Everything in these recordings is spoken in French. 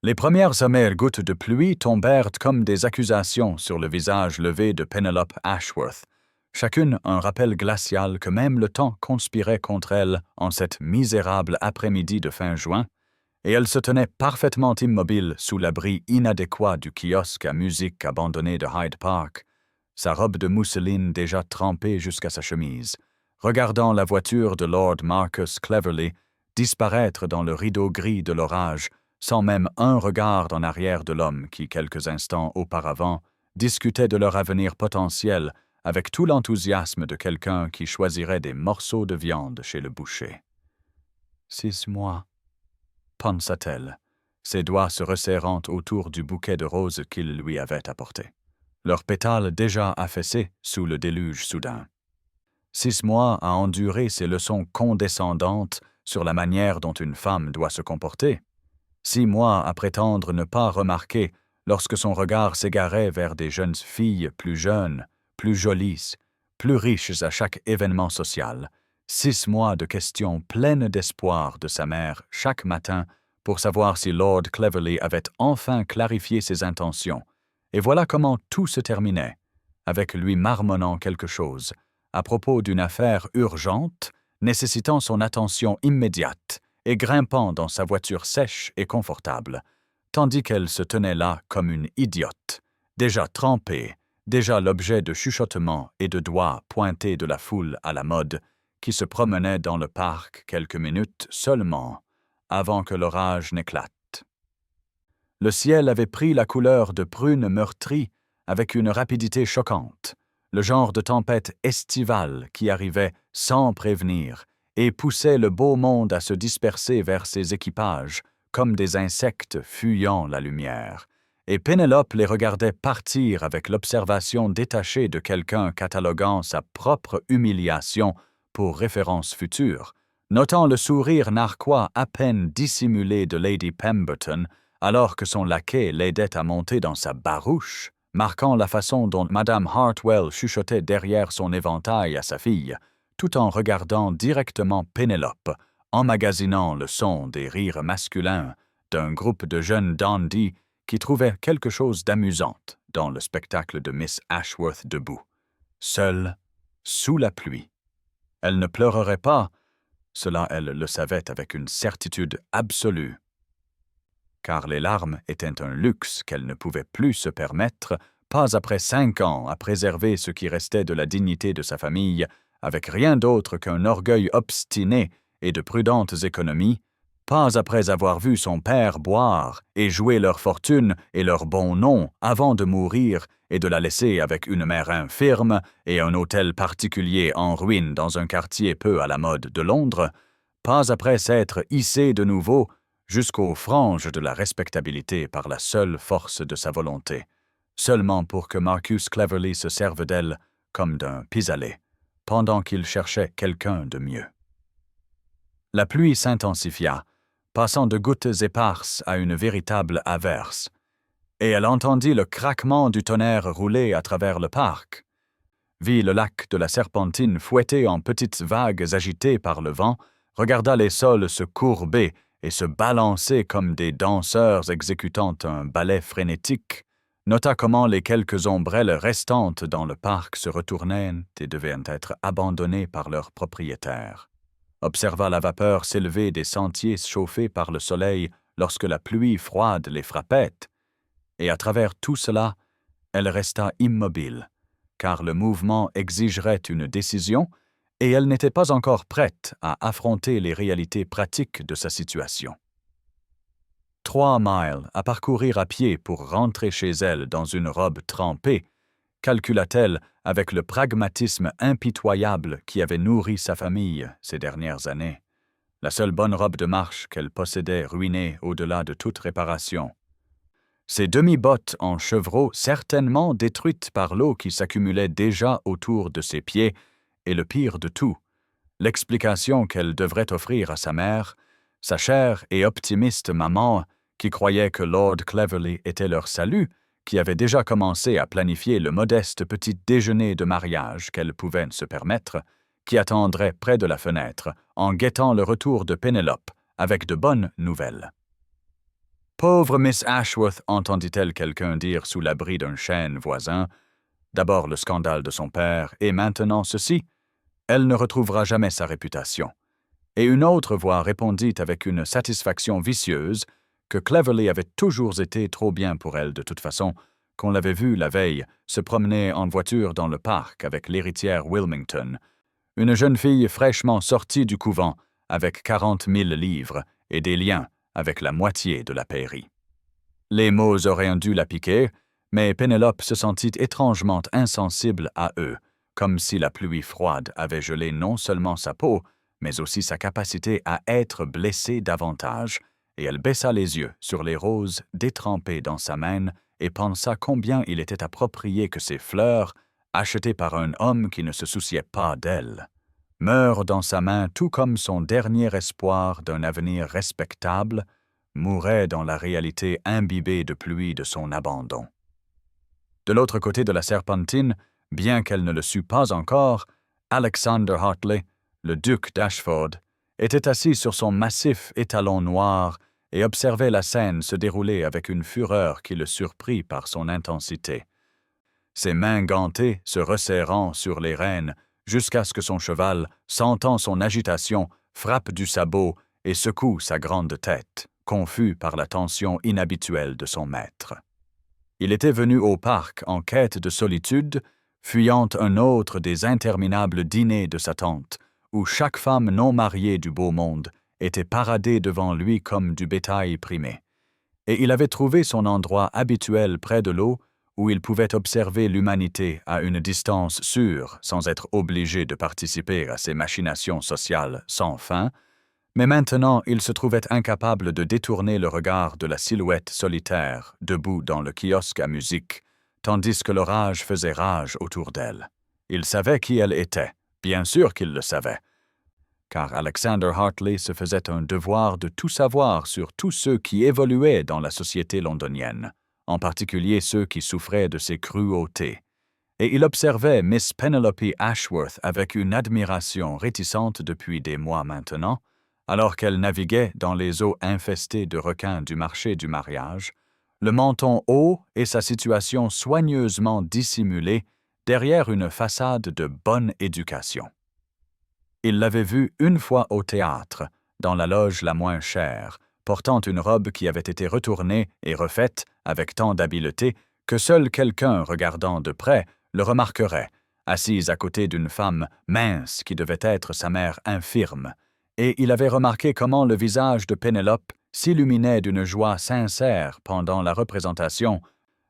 Les premières amères gouttes de pluie tombèrent comme des accusations sur le visage levé de Penelope Ashworth, chacune un rappel glacial que même le temps conspirait contre elle en cette misérable après-midi de fin juin, et elle se tenait parfaitement immobile sous l'abri inadéquat du kiosque à musique abandonné de Hyde Park, sa robe de mousseline déjà trempée jusqu'à sa chemise, regardant la voiture de Lord Marcus Cleverly disparaître dans le rideau gris de l'orage, sans même un regard en arrière de l'homme qui, quelques instants auparavant, discutait de leur avenir potentiel avec tout l'enthousiasme de quelqu'un qui choisirait des morceaux de viande chez le boucher. 6 mois, pensa-t-elle, ses doigts se resserrant autour du bouquet de roses qu'il lui avait apporté, leurs pétales déjà affaissés sous le déluge soudain. 6 mois à endurer ces leçons condescendantes sur la manière dont une femme doit se comporter. 6 mois à prétendre ne pas remarquer lorsque son regard s'égarait vers des jeunes filles plus jeunes, plus jolies, plus riches à chaque événement social. 6 mois de questions pleines d'espoir de sa mère chaque matin pour savoir si Lord Cleverly avait enfin clarifié ses intentions. Et voilà comment tout se terminait, avec lui marmonnant quelque chose, à propos d'une affaire urgente, nécessitant son attention immédiate, et grimpant dans sa voiture sèche et confortable, tandis qu'elle se tenait là comme une idiote, déjà trempée, déjà l'objet de chuchotements et de doigts pointés de la foule à la mode, qui se promenait dans le parc quelques minutes seulement, avant que l'orage n'éclate. Le ciel avait pris la couleur de prune meurtrie avec une rapidité choquante, le genre de tempête estivale qui arrivait sans prévenir et poussait le beau monde à se disperser vers ses équipages, comme des insectes fuyant la lumière. Et Pénélope les regardait partir avec l'observation détachée de quelqu'un cataloguant sa propre humiliation pour référence future, notant le sourire narquois à peine dissimulé de Lady Pemberton, alors que son laquais l'aidait à monter dans sa barouche, marquant la façon dont Madame Hartwell chuchotait derrière son éventail à sa fille, tout en regardant directement Pénélope, emmagasinant le son des rires masculins d'un groupe de jeunes dandies qui trouvaient quelque chose d'amusant dans le spectacle de Miss Ashworth debout, seule, sous la pluie. Elle ne pleurerait pas, cela elle le savait avec une certitude absolue, car les larmes étaient un luxe qu'elle ne pouvait plus se permettre, pas après 5 ans à préserver ce qui restait de la dignité de sa famille, avec rien d'autre qu'un orgueil obstiné et de prudentes économies, pas après avoir vu son père boire et jouer leur fortune et leur bon nom avant de mourir et de la laisser avec une mère infirme et un hôtel particulier en ruine dans un quartier peu à la mode de Londres, pas après s'être hissé de nouveau jusqu'aux franges de la respectabilité par la seule force de sa volonté, seulement pour que Marcus Cleverly se serve d'elle comme d'un pis-aller, pendant qu'il cherchait quelqu'un de mieux. La pluie s'intensifia, passant de gouttes éparses à une véritable averse, et elle entendit le craquement du tonnerre rouler à travers le parc, vit le lac de la Serpentine fouetté en petites vagues agitées par le vent, regarda les sols se courber et se balancer comme des danseurs exécutant un ballet frénétique, nota comment les quelques ombrelles restantes dans le parc se retournaient et devaient être abandonnées par leurs propriétaires. Observa la vapeur s'élever des sentiers chauffés par le soleil lorsque la pluie froide les frappait, et à travers tout cela, elle resta immobile, car le mouvement exigerait une décision, et elle n'était pas encore prête à affronter les réalités pratiques de sa situation. 3 miles à parcourir à pied pour rentrer chez elle dans une robe trempée, calcula-t-elle avec le pragmatisme impitoyable qui avait nourri sa famille ces dernières années, la seule bonne robe de marche qu'elle possédait ruinée au-delà de toute réparation. Ses demi-bottes en chevreau certainement détruites par l'eau qui s'accumulait déjà autour de ses pieds, et le pire de tout, l'explication qu'elle devrait offrir à sa mère, sa chère et optimiste maman, qui croyait que Lord Cleverly était leur salut, qui avait déjà commencé à planifier le modeste petit déjeuner de mariage qu'elle pouvait se permettre, qui attendrait près de la fenêtre, en guettant le retour de Pénélope, avec de bonnes nouvelles. Pauvre Miss Ashworth, entendit-elle quelqu'un dire sous l'abri d'un chêne voisin. D'abord le scandale de son père, et maintenant ceci. Elle ne retrouvera jamais sa réputation. Et une autre voix répondit avec une satisfaction vicieuse que Cleverly avait toujours été trop bien pour elle de toute façon, qu'on l'avait vue la veille se promener en voiture dans le parc avec l'héritière Wilmington, une jeune fille fraîchement sortie du couvent avec 40 000 livres et des liens avec la moitié de la pairie. Les mots auraient dû la piquer, mais Pénélope se sentit étrangement insensible à eux, comme si la pluie froide avait gelé non seulement sa peau, mais aussi sa capacité à être blessée davantage, et elle baissa les yeux sur les roses détrempées dans sa main et pensa combien il était approprié que ces fleurs, achetées par un homme qui ne se souciait pas d'elle, meurent dans sa main tout comme son dernier espoir d'un avenir respectable mourait dans la réalité imbibée de pluie de son abandon. De l'autre côté de la serpentine, bien qu'elle ne le sût pas encore, Alexander Hartley, le duc d'Ashford, était assis sur son massif étalon noir et observait la scène se dérouler avec une fureur qui le surprit par son intensité. Ses mains gantées se resserrant sur les rênes jusqu'à ce que son cheval, sentant son agitation, frappe du sabot et secoue sa grande tête, confus par la tension inhabituelle de son maître. Il était venu au parc en quête de solitude, fuyant un autre des interminables dîners de sa tante, où chaque femme non mariée du beau monde était paradée devant lui comme du bétail primé. Et il avait trouvé son endroit habituel près de l'eau, où il pouvait observer l'humanité à une distance sûre, sans être obligé de participer à ses machinations sociales sans fin, mais maintenant il se trouvait incapable de détourner le regard de la silhouette solitaire, debout dans le kiosque à musique, tandis que l'orage faisait rage autour d'elle. Il savait qui elle était, bien sûr qu'il le savait, car Alexander Hartley se faisait un devoir de tout savoir sur tous ceux qui évoluaient dans la société londonienne, en particulier ceux qui souffraient de ses cruautés. Et il observait Miss Penelope Ashworth avec une admiration réticente depuis des mois maintenant, alors qu'elle naviguait dans les eaux infestées de requins du marché du mariage, le menton haut et sa situation soigneusement dissimulée derrière une façade de bonne éducation. Il l'avait vue une fois au théâtre, dans la loge la moins chère, portant une robe qui avait été retournée et refaite avec tant d'habileté que seul quelqu'un regardant de près le remarquerait, assise à côté d'une femme mince qui devait être sa mère infirme, et il avait remarqué comment le visage de Pénélope s'illuminait d'une joie sincère pendant la représentation,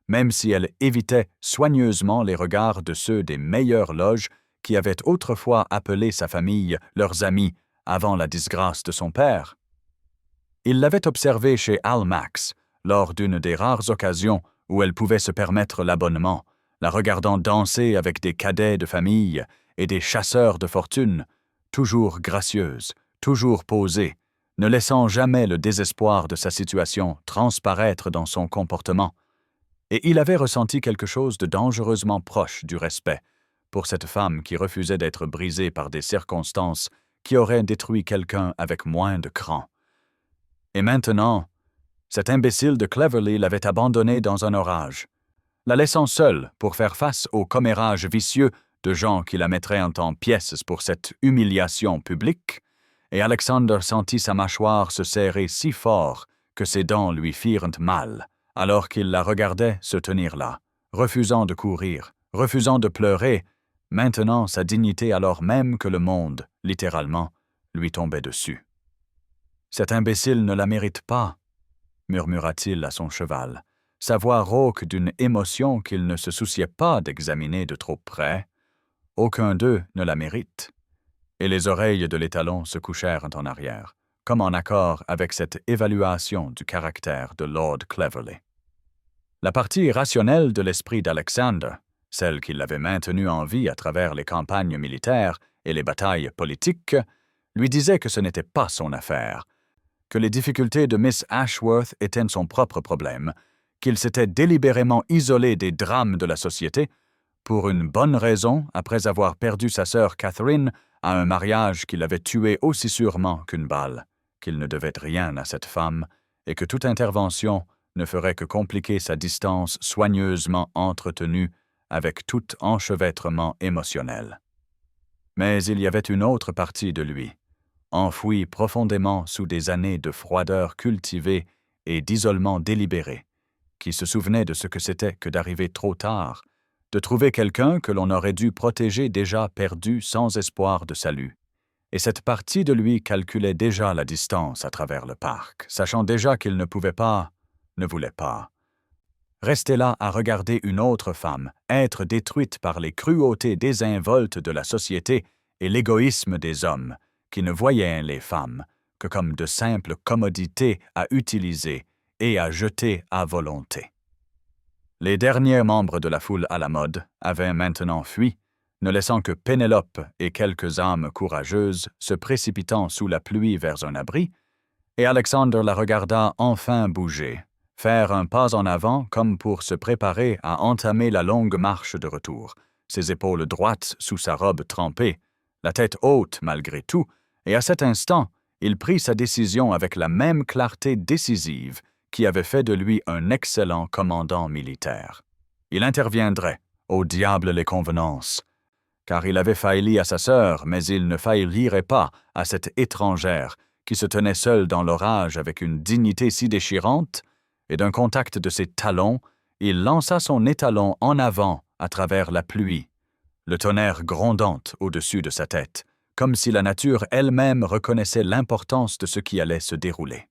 même si elle évitait soigneusement les regards de ceux des meilleures loges qui avaient autrefois appelé sa famille leurs amis avant la disgrâce de son père. Il l'avait observée chez Almack's, lors d'une des rares occasions où elle pouvait se permettre l'abonnement, la regardant danser avec des cadets de famille et des chasseurs de fortune, toujours gracieuse, toujours posée, ne laissant jamais le désespoir de sa situation transparaître dans son comportement. Et il avait ressenti quelque chose de dangereusement proche du respect pour cette femme qui refusait d'être brisée par des circonstances qui auraient détruit quelqu'un avec moins de cran. Et maintenant, cet imbécile de Cleverly l'avait abandonnée dans un orage, la laissant seule pour faire face au commérage vicieux de gens qui la mettraient en pièces pour cette humiliation publique, et Alexander sentit sa mâchoire se serrer si fort que ses dents lui firent mal, alors qu'il la regardait se tenir là, refusant de courir, refusant de pleurer, maintenant sa dignité alors même que le monde, littéralement, lui tombait dessus. « Cet imbécile ne la mérite pas », murmura-t-il à son cheval, sa voix rauque d'une émotion qu'il ne se souciait pas d'examiner de trop près. « Aucun d'eux ne la mérite. » Et les oreilles de l'étalon se couchèrent en arrière, comme en accord avec cette évaluation du caractère de Lord Cleverly. La partie rationnelle de l'esprit d'Alexander, celle qui l'avait maintenu en vie à travers les campagnes militaires et les batailles politiques, lui disait que ce n'était pas son affaire, que les difficultés de Miss Ashworth étaient son propre problème, qu'il s'était délibérément isolé des drames de la société, pour une bonne raison après avoir perdu sa sœur Catherine à un mariage qui l'avait tué aussi sûrement qu'une balle, qu'il ne devait rien à cette femme, et que toute intervention ne ferait que compliquer sa distance soigneusement entretenue avec tout enchevêtrement émotionnel. Mais il y avait une autre partie de lui, enfouie profondément sous des années de froideur cultivée et d'isolement délibéré, qui se souvenait de ce que c'était que d'arriver trop tard, de trouver quelqu'un que l'on aurait dû protéger déjà perdu sans espoir de salut. Et cette partie de lui calculait déjà la distance à travers le parc, sachant déjà qu'il ne voulait pas. Rester là à regarder une autre femme être détruite par les cruautés désinvoltes de la société et l'égoïsme des hommes, qui ne voyaient les femmes que comme de simples commodités à utiliser et à jeter à volonté. Les derniers membres de la foule à la mode avaient maintenant fui, ne laissant que Pénélope et quelques âmes courageuses se précipitant sous la pluie vers un abri, et Alexander la regarda enfin bouger, faire un pas en avant comme pour se préparer à entamer la longue marche de retour, ses épaules droites sous sa robe trempée, la tête haute malgré tout, et à cet instant, il prit sa décision avec la même clarté décisive qui avait fait de lui un excellent commandant militaire. Il interviendrait, au diable les convenances, car il avait failli à sa sœur, mais il ne faillirait pas à cette étrangère qui se tenait seule dans l'orage avec une dignité si déchirante, et d'un contact de ses talons, il lança son étalon en avant à travers la pluie, le tonnerre grondant au-dessus de sa tête, comme si la nature elle-même reconnaissait l'importance de ce qui allait se dérouler.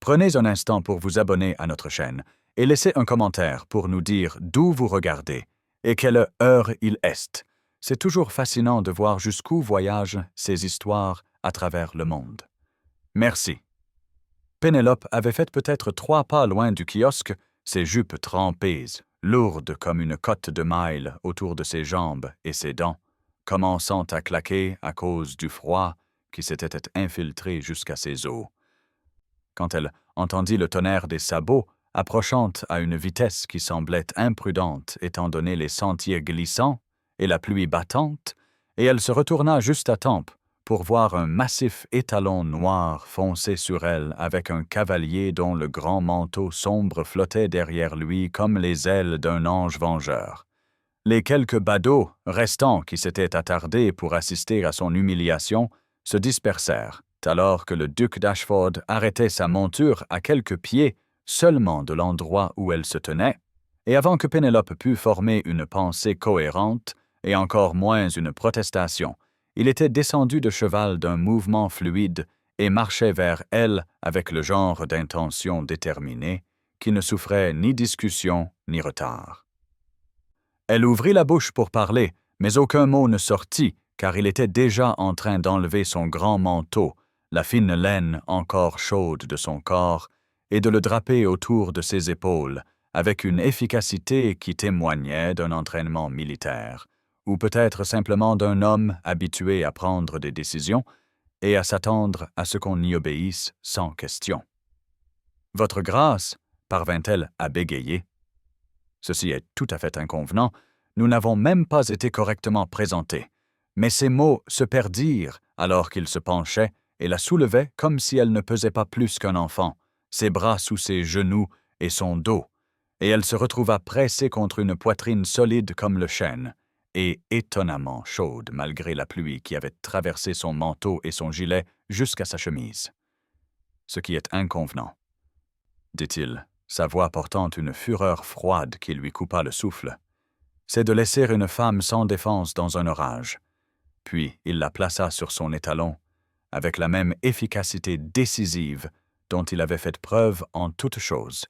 Prenez un instant pour vous abonner à notre chaîne et laissez un commentaire pour nous dire d'où vous regardez et quelle heure il est. C'est toujours fascinant de voir jusqu'où voyagent ces histoires à travers le monde. Merci. Pénélope avait fait peut-être 3 pas loin du kiosque, ses jupes trempées, lourdes comme une cotte de mailles autour de ses jambes et ses dents, commençant à claquer à cause du froid qui s'était infiltré jusqu'à ses os. Quand elle entendit le tonnerre des sabots approchant à une vitesse qui semblait imprudente étant donné les sentiers glissants et la pluie battante, et elle se retourna juste à temps pour voir un massif étalon noir foncer sur elle avec un cavalier dont le grand manteau sombre flottait derrière lui comme les ailes d'un ange vengeur. Les quelques badauds restants qui s'étaient attardés pour assister à son humiliation se dispersèrent, alors que le duc d'Ashford arrêtait sa monture à quelques pieds seulement de l'endroit où elle se tenait, et avant que Pénélope pût former une pensée cohérente, et encore moins une protestation, il était descendu de cheval d'un mouvement fluide et marchait vers elle avec le genre d'intention déterminée qui ne souffrait ni discussion ni retard. Elle ouvrit la bouche pour parler, mais aucun mot ne sortit, car il était déjà en train d'enlever son grand manteau, la fine laine encore chaude de son corps, et de le draper autour de ses épaules, avec une efficacité qui témoignait d'un entraînement militaire, ou peut-être simplement d'un homme habitué à prendre des décisions et à s'attendre à ce qu'on y obéisse sans question. « Votre grâce » parvint-elle à bégayer. Ceci est tout à fait inconvenant, nous n'avons même pas été correctement présentés, mais ces mots se perdirent alors qu'il se penchait et la soulevait comme si elle ne pesait pas plus qu'un enfant, ses bras sous ses genoux et son dos, et elle se retrouva pressée contre une poitrine solide comme le chêne, et étonnamment chaude malgré la pluie qui avait traversé son manteau et son gilet jusqu'à sa chemise. « Ce qui est inconvenant, » dit-il, sa voix portant une fureur froide qui lui coupa le souffle, « c'est de laisser une femme sans défense dans un orage. » Puis il la plaça sur son étalon, avec la même efficacité décisive dont il avait fait preuve en toutes choses,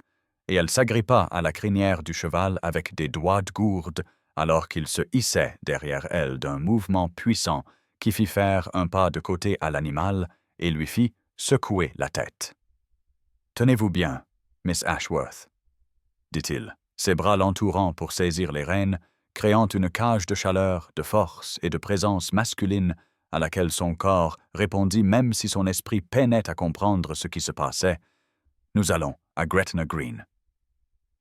et elle s'agrippa à la crinière du cheval avec des doigts de gourde, alors qu'il se hissait derrière elle d'un mouvement puissant qui fit faire un pas de côté à l'animal et lui fit secouer la tête. « Tenez-vous bien, Miss Ashworth, » dit-il, ses bras l'entourant pour saisir les rênes, créant une cage de chaleur, de force et de présence masculine à laquelle son corps répondit même si son esprit peinait à comprendre ce qui se passait. « Nous allons à Gretna Green. »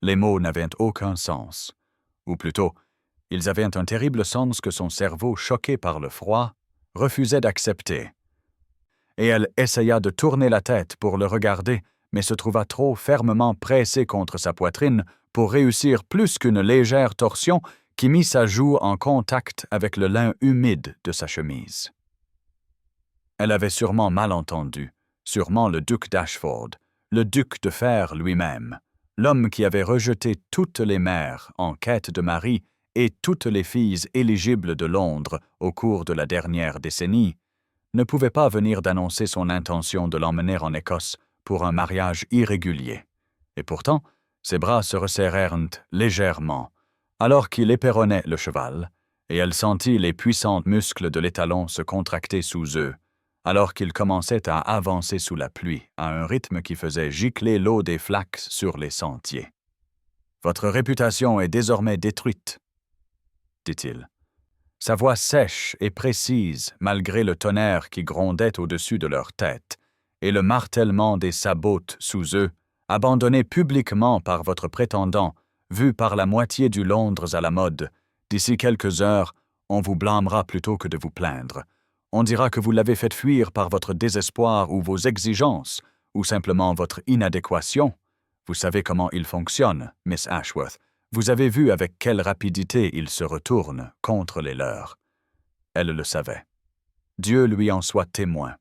Les mots n'avaient aucun sens, ou plutôt, ils avaient un terrible sens que son cerveau, choqué par le froid, refusait d'accepter. Et elle essaya de tourner la tête pour le regarder, mais se trouva trop fermement pressé contre sa poitrine pour réussir plus qu'une légère torsion qui mit sa joue en contact avec le lin humide de sa chemise. Elle avait sûrement mal entendu, sûrement le duc d'Ashford, le duc de fer lui-même, l'homme qui avait rejeté toutes les mères en quête de mari et toutes les filles éligibles de Londres au cours de la dernière décennie, ne pouvait pas venir d'annoncer son intention de l'emmener en Écosse pour un mariage irrégulier. Et pourtant, ses bras se resserrèrent légèrement, alors qu'il éperonnait le cheval, et elle sentit les puissants muscles de l'étalon se contracter sous eux, alors qu'il commençait à avancer sous la pluie à un rythme qui faisait gicler l'eau des flaques sur les sentiers. « Votre réputation est désormais détruite, » dit-il. Sa voix sèche et précise, malgré le tonnerre qui grondait au-dessus de leur tête, et le martèlement des sabots sous eux, abandonnés publiquement par votre prétendant, vu par la moitié du Londres à la mode. D'ici quelques heures, on vous blâmera plutôt que de vous plaindre. On dira que vous l'avez fait fuir par votre désespoir ou vos exigences, ou simplement votre inadéquation. Vous savez comment il fonctionne, Miss Ashworth. Vous avez vu avec quelle rapidité il se retourne contre les leurs. Elle le savait. Dieu lui en soit témoin.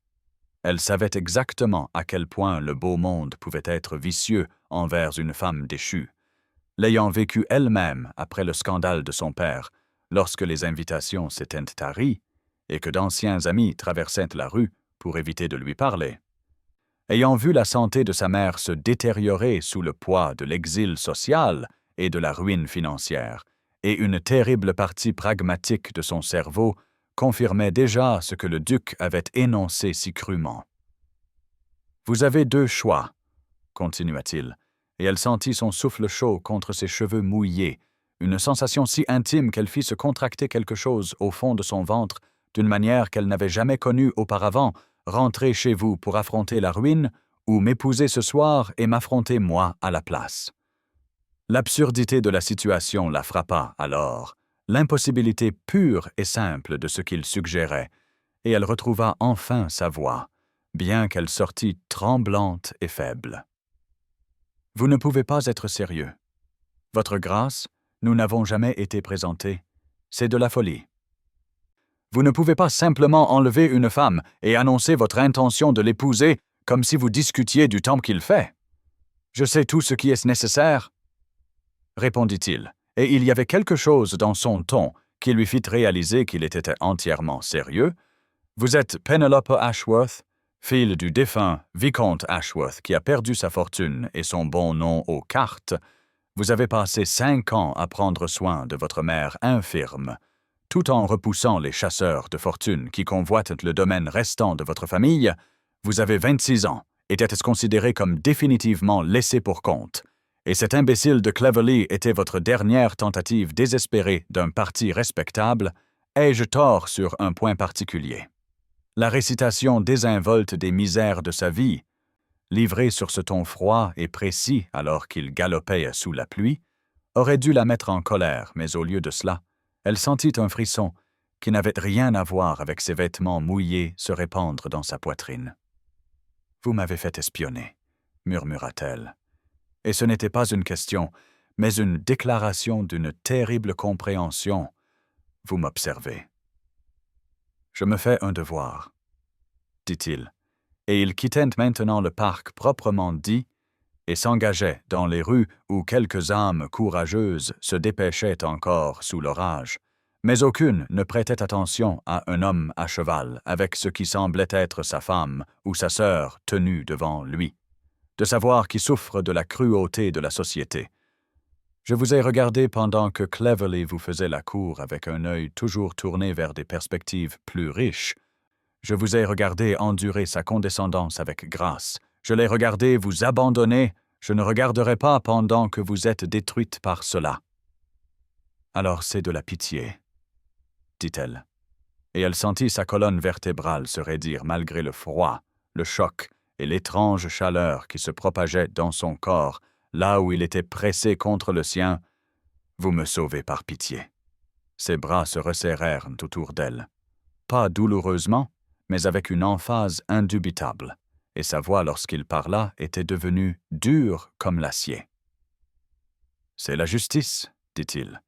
Elle savait exactement à quel point le beau monde pouvait être vicieux envers une femme déchue. L'ayant vécu elle-même après le scandale de son père, lorsque les invitations s'étaient taries et que d'anciens amis traversaient la rue pour éviter de lui parler. Ayant vu la santé de sa mère se détériorer sous le poids de l'exil social et de la ruine financière, et une terrible partie pragmatique de son cerveau confirmait déjà ce que le duc avait énoncé si crûment. « Vous avez deux choix, » continua-t-il, et elle sentit son souffle chaud contre ses cheveux mouillés, une sensation si intime qu'elle fit se contracter quelque chose au fond de son ventre d'une manière qu'elle n'avait jamais connue auparavant. « Rentrer chez vous pour affronter la ruine ou m'épouser ce soir et m'affronter moi à la place. » L'absurdité de la situation la frappa alors, l'impossibilité pure et simple de ce qu'il suggérait, et elle retrouva enfin sa voix, bien qu'elle sortît tremblante et faible. « Vous ne pouvez pas être sérieux. Votre grâce, nous n'avons jamais été présentés. C'est de la folie. Vous ne pouvez pas simplement enlever une femme et annoncer votre intention de l'épouser comme si vous discutiez du temps qu'il fait. Je sais tout ce qui est nécessaire, » répondit-il, et il y avait quelque chose dans son ton qui lui fit réaliser qu'il était entièrement sérieux. « Vous êtes Penelope Ashworth, fille du défunt vicomte Ashworth qui a perdu sa fortune et son bon nom aux cartes. Vous avez passé 5 ans à prendre soin de votre mère infirme, tout en repoussant les chasseurs de fortune qui convoitent le domaine restant de votre famille. Vous avez 26 ans et êtes considéré comme définitivement laissé pour compte. Et cet imbécile de Cleverley était votre dernière tentative désespérée d'un parti respectable. Ai-je tort sur un point particulier? » La récitation désinvolte des misères de sa vie, livrée sur ce ton froid et précis alors qu'il galopait sous la pluie, aurait dû la mettre en colère, mais au lieu de cela, elle sentit un frisson qui n'avait rien à voir avec ses vêtements mouillés se répandre dans sa poitrine. « Vous m'avez fait espionner, » murmura-t-elle. Et ce n'était pas une question, mais une déclaration d'une terrible compréhension. « Vous m'observez. »« Je me fais un devoir, » dit-il, et ils quittaient maintenant le parc proprement dit et s'engageaient dans les rues où quelques âmes courageuses se dépêchaient encore sous l'orage, mais aucune ne prêtait attention à un homme à cheval avec ce qui semblait être sa femme ou sa sœur tenue devant lui, de savoir qui souffre de la cruauté de la société. Je vous ai regardé pendant que Cleverley vous faisait la cour avec un œil toujours tourné vers des perspectives plus riches. Je vous ai regardé endurer sa condescendance avec grâce. Je l'ai regardé vous abandonner. Je ne regarderai pas pendant que vous êtes détruite par cela. Alors c'est de la pitié, dit-elle. Et elle sentit sa colonne vertébrale se raidir malgré le froid, le choc et l'étrange chaleur qui se propageait dans son corps, là où il était pressé contre le sien. « Vous me sauvez par pitié. » Ses bras se resserrèrent autour d'elle. Pas douloureusement, mais avec une emphase indubitable. et sa voix lorsqu'il parla était devenue dure comme l'acier. « C'est la justice, dit-il,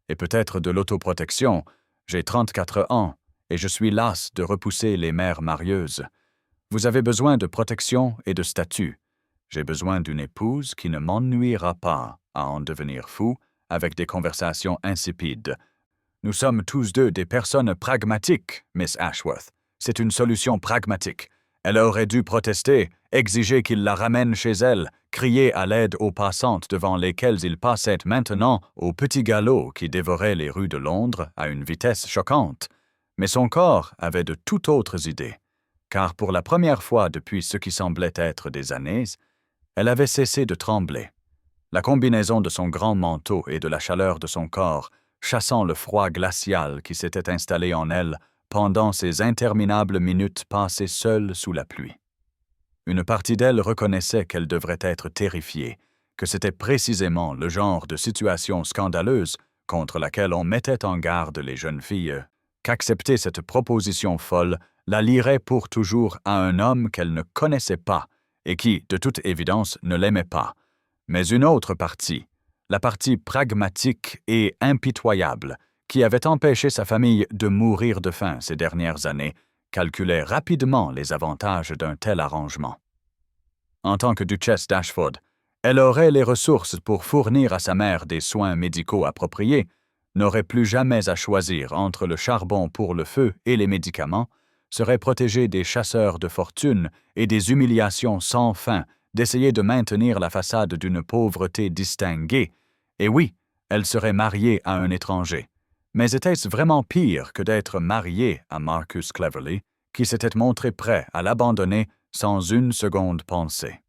et peut-être de l'autoprotection. J'ai 34 ans, et je suis las de repousser les mères marieuses. Vous avez besoin de protection et de statut. J'ai besoin d'une épouse qui ne m'ennuiera pas à en devenir fou avec des conversations insipides. Nous sommes tous deux des personnes pragmatiques, Miss Ashworth. C'est une solution pragmatique. Elle aurait dû protester, exiger qu'il la ramène chez elle, crier à l'aide aux passantes devant lesquelles il passait maintenant au petit galop qui dévorait les rues de Londres à une vitesse choquante. Mais son corps avait de tout autres idées, car pour la première fois depuis ce qui semblait être des années, elle avait cessé de trembler. La combinaison de son grand manteau et de la chaleur de son corps, chassant le froid glacial qui s'était installé en elle pendant ces interminables minutes passées seule sous la pluie. Une partie d'elle reconnaissait qu'elle devrait être terrifiée, que c'était précisément le genre de situation scandaleuse contre laquelle on mettait en garde les jeunes filles, qu'accepter cette proposition folle la lierait pour toujours à un homme qu'elle ne connaissait pas et qui, de toute évidence, ne l'aimait pas. Mais une autre partie, la partie pragmatique et impitoyable, qui avait empêché sa famille de mourir de faim ces dernières années, calculait rapidement les avantages d'un tel arrangement. En tant que duchesse d'Ashford, elle aurait les ressources pour fournir à sa mère des soins médicaux appropriés, n'aurait plus jamais à choisir entre le charbon pour le feu et les médicaments, serait protégée des chasseurs de fortune et des humiliations sans fin d'essayer de maintenir la façade d'une pauvreté distinguée, et oui, elle serait mariée à un étranger. Mais était-ce vraiment pire que d'être mariée à Marcus Cleverly, qui s'était montré prêt à l'abandonner sans une seconde pensée?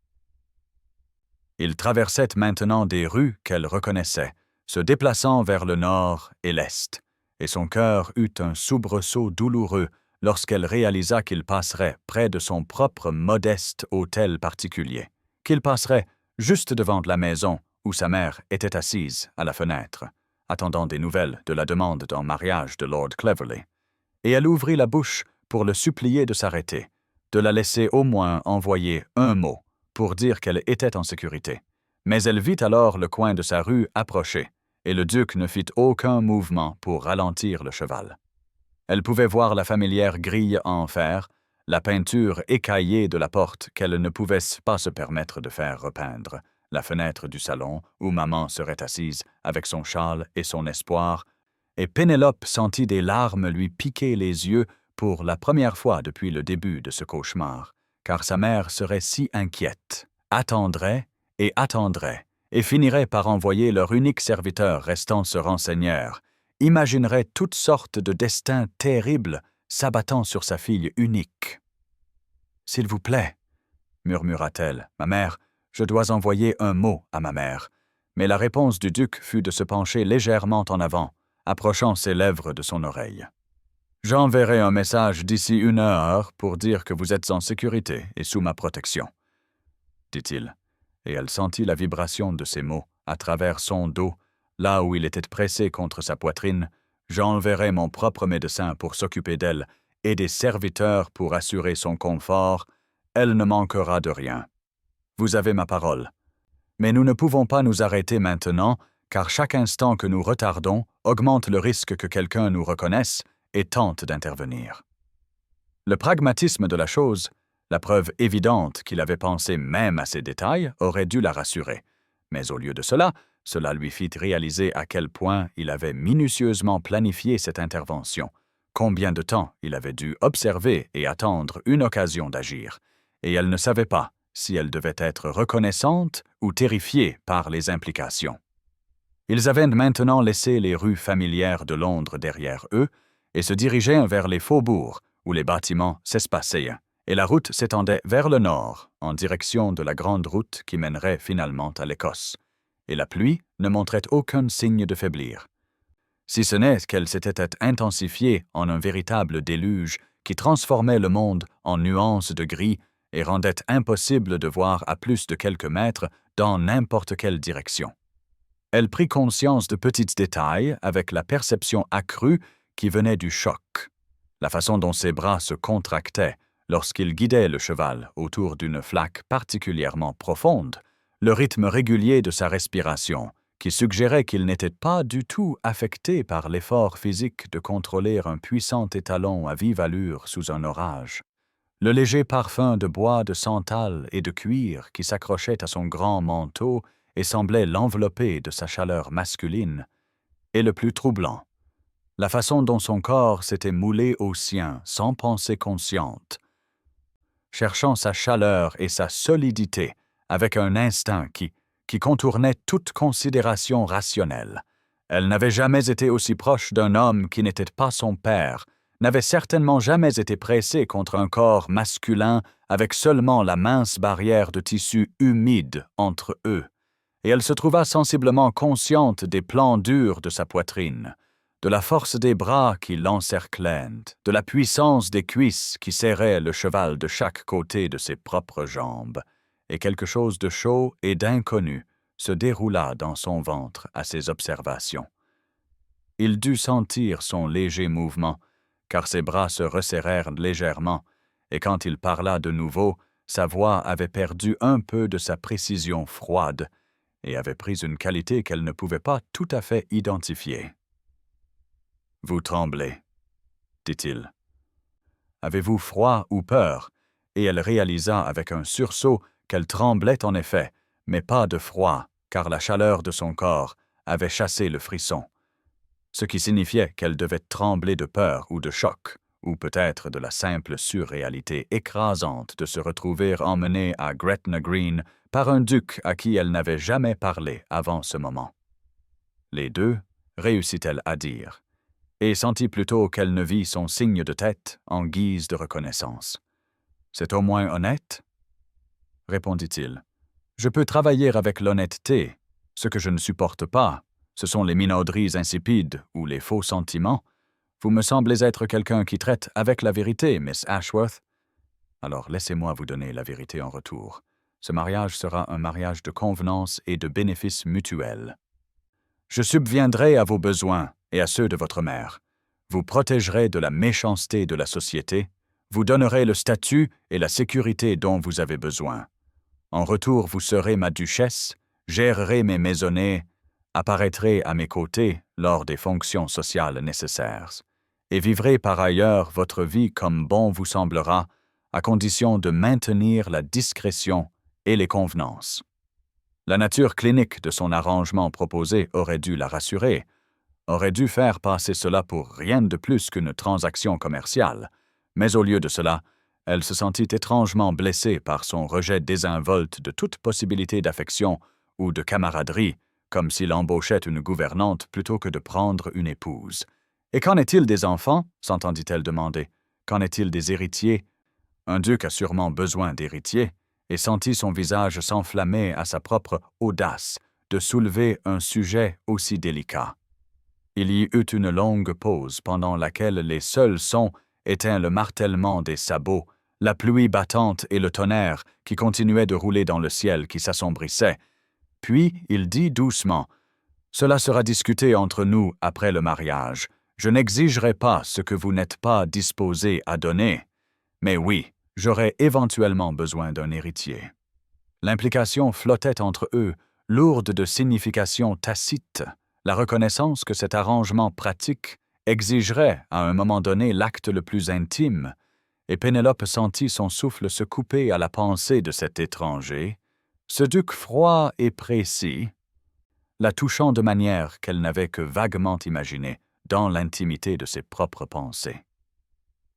Il traversait maintenant des rues qu'elle reconnaissait, se déplaçant vers le nord et l'est, et son cœur eut un soubresaut douloureux lorsqu'elle réalisa qu'il passerait près de son propre modeste hôtel particulier, qu'il passerait juste devant la maison où sa mère était assise à la fenêtre, attendant des nouvelles de la demande en mariage de Lord Cleverly, et elle ouvrit la bouche pour le supplier de s'arrêter, de la laisser au moins envoyer un mot pour dire qu'elle était en sécurité. Mais elle vit alors le coin de sa rue approcher, et le duc ne fit aucun mouvement pour ralentir le cheval. Elle pouvait voir la familière grille en fer, la peinture écaillée de la porte qu'elle ne pouvait pas se permettre de faire repeindre, la fenêtre du salon où maman serait assise avec son châle et son espoir, et Pénélope sentit des larmes lui piquer les yeux pour la première fois depuis le début de ce cauchemar, car sa mère serait si inquiète, attendrait, et finirait par envoyer leur unique serviteur restant se renseigner, imaginerait toutes sortes de destins terribles s'abattant sur sa fille unique. « S'il vous plaît, » murmura-t-elle, « ma mère, je dois envoyer un mot à ma mère. » Mais la réponse du duc fut de se pencher légèrement en avant, approchant ses lèvres de son oreille. « J'enverrai un message d'ici 1 heure pour dire que vous êtes en sécurité et sous ma protection, » dit-il, et elle sentit la vibration de ces mots à travers son dos, là où il était pressé contre sa poitrine. « J'enverrai mon propre médecin pour s'occuper d'elle et des serviteurs pour assurer son confort. Elle ne manquera de rien. Vous avez ma parole. Mais nous ne pouvons pas nous arrêter maintenant, car chaque instant que nous retardons augmente le risque que quelqu'un nous reconnaisse et tente d'intervenir. » Le pragmatisme de la chose, la preuve évidente qu'il avait pensé même à ces détails, aurait dû la rassurer. Mais au lieu de cela, cela lui fit réaliser à quel point il avait minutieusement planifié cette intervention, combien de temps il avait dû observer et attendre une occasion d'agir, et elle ne savait pas si elle devait être reconnaissante ou terrifiée par les implications. Ils avaient maintenant laissé les rues familières de Londres derrière eux et se dirigeaient vers les faubourgs où les bâtiments s'espaçaient, et la route s'étendait vers le nord, en direction de la grande route qui mènerait finalement à l'Écosse, et la pluie ne montrait aucun signe de faiblir. Si ce n'est qu'elle s'était intensifiée en un véritable déluge qui transformait le monde en nuances de gris et rendait impossible de voir à plus de quelques mètres dans n'importe quelle direction. Elle prit conscience de petits détails avec la perception accrue qui venait du choc. La façon dont ses bras se contractaient, lorsqu'il guidait le cheval autour d'une flaque particulièrement profonde, le rythme régulier de sa respiration, qui suggérait qu'il n'était pas du tout affecté par l'effort physique de contrôler un puissant étalon à vive allure sous un orage. Le léger parfum de bois de santal et de cuir qui s'accrochait à son grand manteau et semblait l'envelopper de sa chaleur masculine, et le plus troublant, la façon dont son corps s'était moulé au sien sans pensée consciente, cherchant sa chaleur et sa solidité avec un instinct qui contournait toute considération rationnelle. Elle n'avait jamais été aussi proche d'un homme qui n'était pas son père, n'avait certainement jamais été pressée contre un corps masculin avec seulement la mince barrière de tissu humide entre eux, et elle se trouva sensiblement consciente des plans durs de sa poitrine, de la force des bras qui l'encerclaient, de la puissance des cuisses qui serraient le cheval de chaque côté de ses propres jambes, et quelque chose de chaud et d'inconnu se déroula dans son ventre à ses observations. Il dut sentir son léger mouvement, car ses bras se resserrèrent légèrement, et quand il parla de nouveau, sa voix avait perdu un peu de sa précision froide et avait pris une qualité qu'elle ne pouvait pas tout à fait identifier. « Vous tremblez, dit-il. Avez-vous froid ou peur? » Et elle réalisa avec un sursaut qu'elle tremblait en effet, mais pas de froid, car la chaleur de son corps avait chassé le frisson, ce qui signifiait qu'elle devait trembler de peur ou de choc, ou peut-être de la simple surréalité écrasante de se retrouver emmenée à Gretna Green par un duc à qui elle n'avait jamais parlé avant ce moment. Les deux, réussit-elle à dire, et sentit plutôt qu'elle ne vit son signe de tête en guise de reconnaissance. « C'est au moins honnête ?» répondit-il. « Je peux travailler avec l'honnêteté. Ce que je ne supporte pas, ce sont les minauderies insipides ou les faux sentiments. Vous me semblez être quelqu'un qui traite avec la vérité, Miss Ashworth. Alors laissez-moi vous donner la vérité en retour. Ce mariage sera un mariage de convenance et de bénéfice mutuel. Je subviendrai à vos besoins et à ceux de votre mère. Vous protégerez de la méchanceté de la société, vous donnerez le statut et la sécurité dont vous avez besoin. En retour, vous serez ma duchesse, gérerez mes maisonnées, apparaîtrez à mes côtés lors des fonctions sociales nécessaires, et vivrez par ailleurs votre vie comme bon vous semblera, à condition de maintenir la discrétion et les convenances. » La nature clinique de son arrangement proposé aurait dû la rassurer, aurait dû faire passer cela pour rien de plus qu'une transaction commerciale, mais au lieu de cela, elle se sentit étrangement blessée par son rejet désinvolte de toute possibilité d'affection ou de camaraderie, comme s'il embauchait une gouvernante plutôt que de prendre une épouse. « Et qu'en est-il des enfants ?» s'entendit-elle demander. « Qu'en est-il des héritiers ?» Un duc a sûrement besoin d'héritiers, et sentit son visage s'enflammer à sa propre audace de soulever un sujet aussi délicat. Il y eut une longue pause pendant laquelle les seuls sons étaient le martèlement des sabots, la pluie battante et le tonnerre qui continuait de rouler dans le ciel qui s'assombrissait. Puis il dit doucement « Cela sera discuté entre nous après le mariage. Je n'exigerai pas ce que vous n'êtes pas disposé à donner. Mais oui, j'aurai éventuellement besoin d'un héritier. » L'implication flottait entre eux, lourde de signification tacite, la reconnaissance que cet arrangement pratique exigerait à un moment donné l'acte le plus intime, et Pénélope sentit son souffle se couper à la pensée de cet étranger, ce duc froid et précis, la touchant de manière qu'elle n'avait que vaguement imaginée dans l'intimité de ses propres pensées.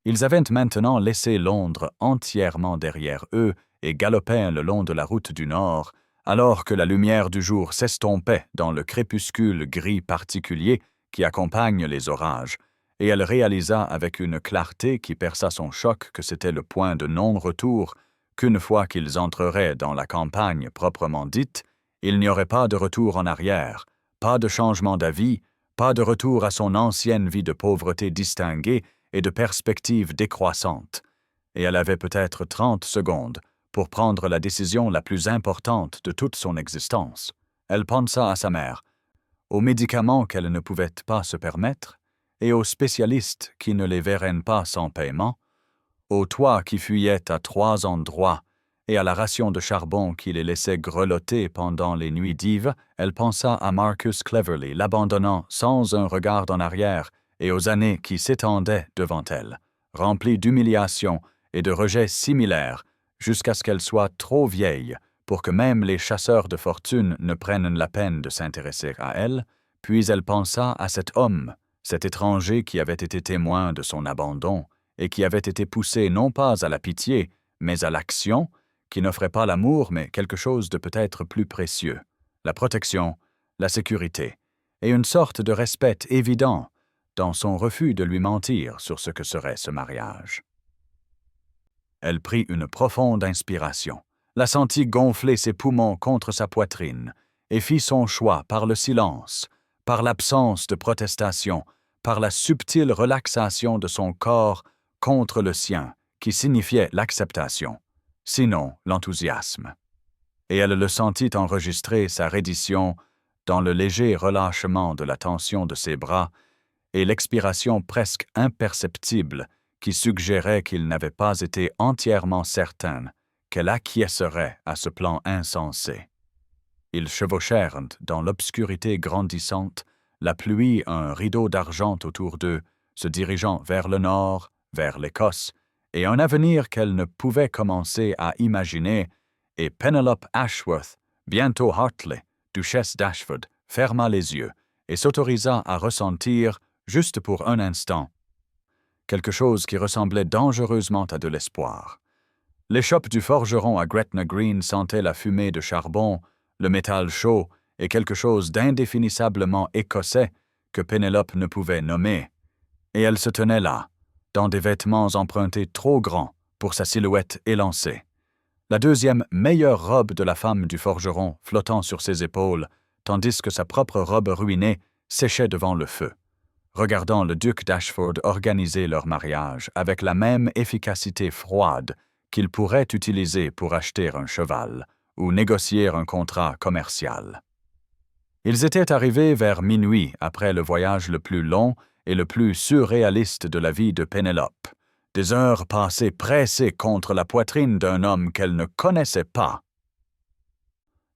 Ils avaient maintenant laissé Londres entièrement derrière eux et galopaient le long de la route du Nord, alors que la lumière du jour s'estompait dans le crépuscule gris particulier qui accompagne les orages, et elle réalisa avec une clarté qui perça son choc que c'était le point de non-retour, qu'une fois qu'ils entreraient dans la campagne proprement dite, il n'y aurait pas de retour en arrière, pas de changement d'avis, pas de retour à son ancienne vie de pauvreté distinguée et de perspectives décroissantes, et elle avait peut-être 30 secondes pour prendre la décision la plus importante de toute son existence. Elle pensa à sa mère, aux médicaments qu'elle ne pouvait pas se permettre, et aux spécialistes qui ne les verraient pas sans paiement, au toit qui fuyait à 3 endroits, et à la ration de charbon qui les laissait grelotter pendant les nuits d'Yves, elle pensa à Marcus Cleverly, l'abandonnant sans un regard en arrière, et aux années qui s'étendaient devant elle, remplies d'humiliation et de rejets similaires, jusqu'à ce qu'elle soit trop vieille pour que même les chasseurs de fortune ne prennent la peine de s'intéresser à elle, puis elle pensa à cet homme, cet étranger qui avait été témoin de son abandon, et qui avait été poussé non pas à la pitié, mais à l'action, qui n'offrait pas l'amour, mais quelque chose de peut-être plus précieux, la protection, la sécurité, et une sorte de respect évident dans son refus de lui mentir sur ce que serait ce mariage. Elle prit une profonde inspiration, la sentit gonfler ses poumons contre sa poitrine, et fit son choix par le silence, par l'absence de protestation, par la subtile relaxation de son corps contre le sien, qui signifiait l'acceptation, sinon l'enthousiasme. Et elle le sentit enregistrer sa reddition dans le léger relâchement de la tension de ses bras et l'expiration presque imperceptible qui suggérait qu'il n'avait pas été entièrement certain qu'elle acquiescerait à ce plan insensé. Ils chevauchèrent dans l'obscurité grandissante, la pluie un rideau d'argent autour d'eux, se dirigeant vers le nord, vers l'Écosse, et un avenir qu'elle ne pouvait commencer à imaginer, et Penelope Ashworth, bientôt Hartley, duchesse d'Ashford, ferma les yeux et s'autorisa à ressentir, juste pour un instant, quelque chose qui ressemblait dangereusement à de l'espoir. L'échoppe du forgeron à Gretna Green sentait la fumée de charbon, le métal chaud et quelque chose d'indéfinissablement écossais que Pénélope ne pouvait nommer, et elle se tenait là, dans des vêtements empruntés trop grands pour sa silhouette élancée. La deuxième meilleure robe de la femme du forgeron flottant sur ses épaules, tandis que sa propre robe ruinée séchait devant le feu, regardant le duc d'Ashford organiser leur mariage avec la même efficacité froide qu'il pourrait utiliser pour acheter un cheval ou négocier un contrat commercial. Ils étaient arrivés vers minuit après le voyage le plus long et le plus surréaliste de la vie de Pénélope, des heures passées pressées contre la poitrine d'un homme qu'elle ne connaissait pas,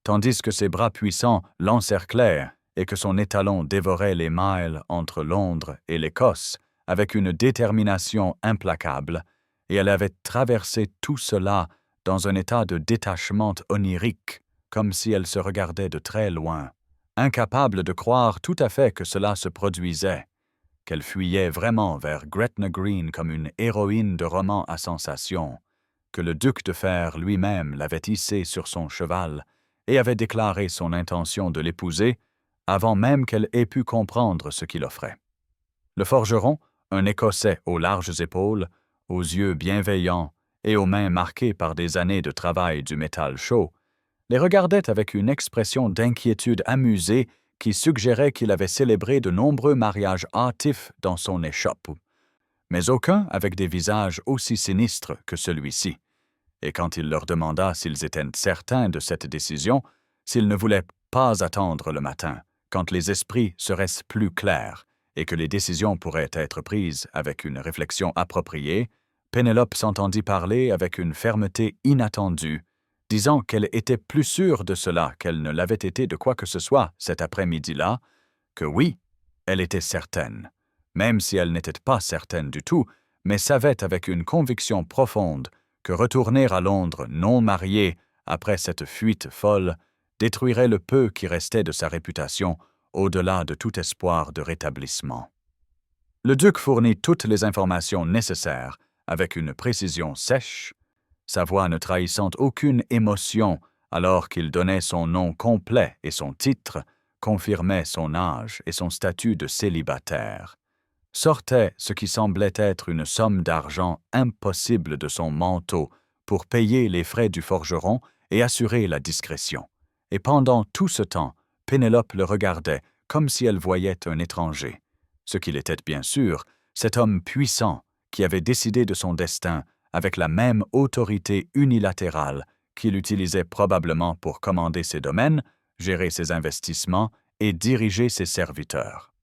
tandis que ses bras puissants l'encerclaient et que son étalon dévorait les miles entre Londres et l'Écosse avec une détermination implacable, et elle avait traversé tout cela dans un état de détachement onirique, comme si elle se regardait de très loin, incapable de croire tout à fait que cela se produisait, qu'elle fuyait vraiment vers Gretna Green comme une héroïne de roman à sensation, que le duc de Fer lui-même l'avait hissée sur son cheval et avait déclaré son intention de l'épouser avant même qu'elle ait pu comprendre ce qu'il offrait. Le forgeron, un Écossais aux larges épaules, aux yeux bienveillants et aux mains marquées par des années de travail du métal chaud, les regardait avec une expression d'inquiétude amusée qui suggérait qu'il avait célébré de nombreux mariages hâtifs dans son échoppe, mais aucun avec des visages aussi sinistres que celui-ci. Et quand il leur demanda s'ils étaient certains de cette décision, s'ils ne voulaient pas attendre le matin, quand les esprits seraient plus clairs et que les décisions pourraient être prises avec une réflexion appropriée, Pénélope s'entendit parler avec une fermeté inattendue, disant qu'elle était plus sûre de cela qu'elle ne l'avait été de quoi que ce soit cet après-midi-là, que oui, elle était certaine, même si elle n'était pas certaine du tout, mais savait avec une conviction profonde que retourner à Londres non mariée après cette fuite folle détruirait le peu qui restait de sa réputation au-delà de tout espoir de rétablissement. Le duc fournit toutes les informations nécessaires avec une précision sèche, sa voix ne trahissant aucune émotion alors qu'il donnait son nom complet et son titre, confirmait son âge et son statut de célibataire. Sortait ce qui semblait être une somme d'argent impossible de son manteau pour payer les frais du forgeron et assurer la discrétion. Et pendant tout ce temps, Pénélope le regardait comme si elle voyait un étranger. Ce qu'il était bien sûr, cet homme puissant qui avait décidé de son destin avec la même autorité unilatérale qu'il utilisait probablement pour commander ses domaines, gérer ses investissements et diriger ses serviteurs.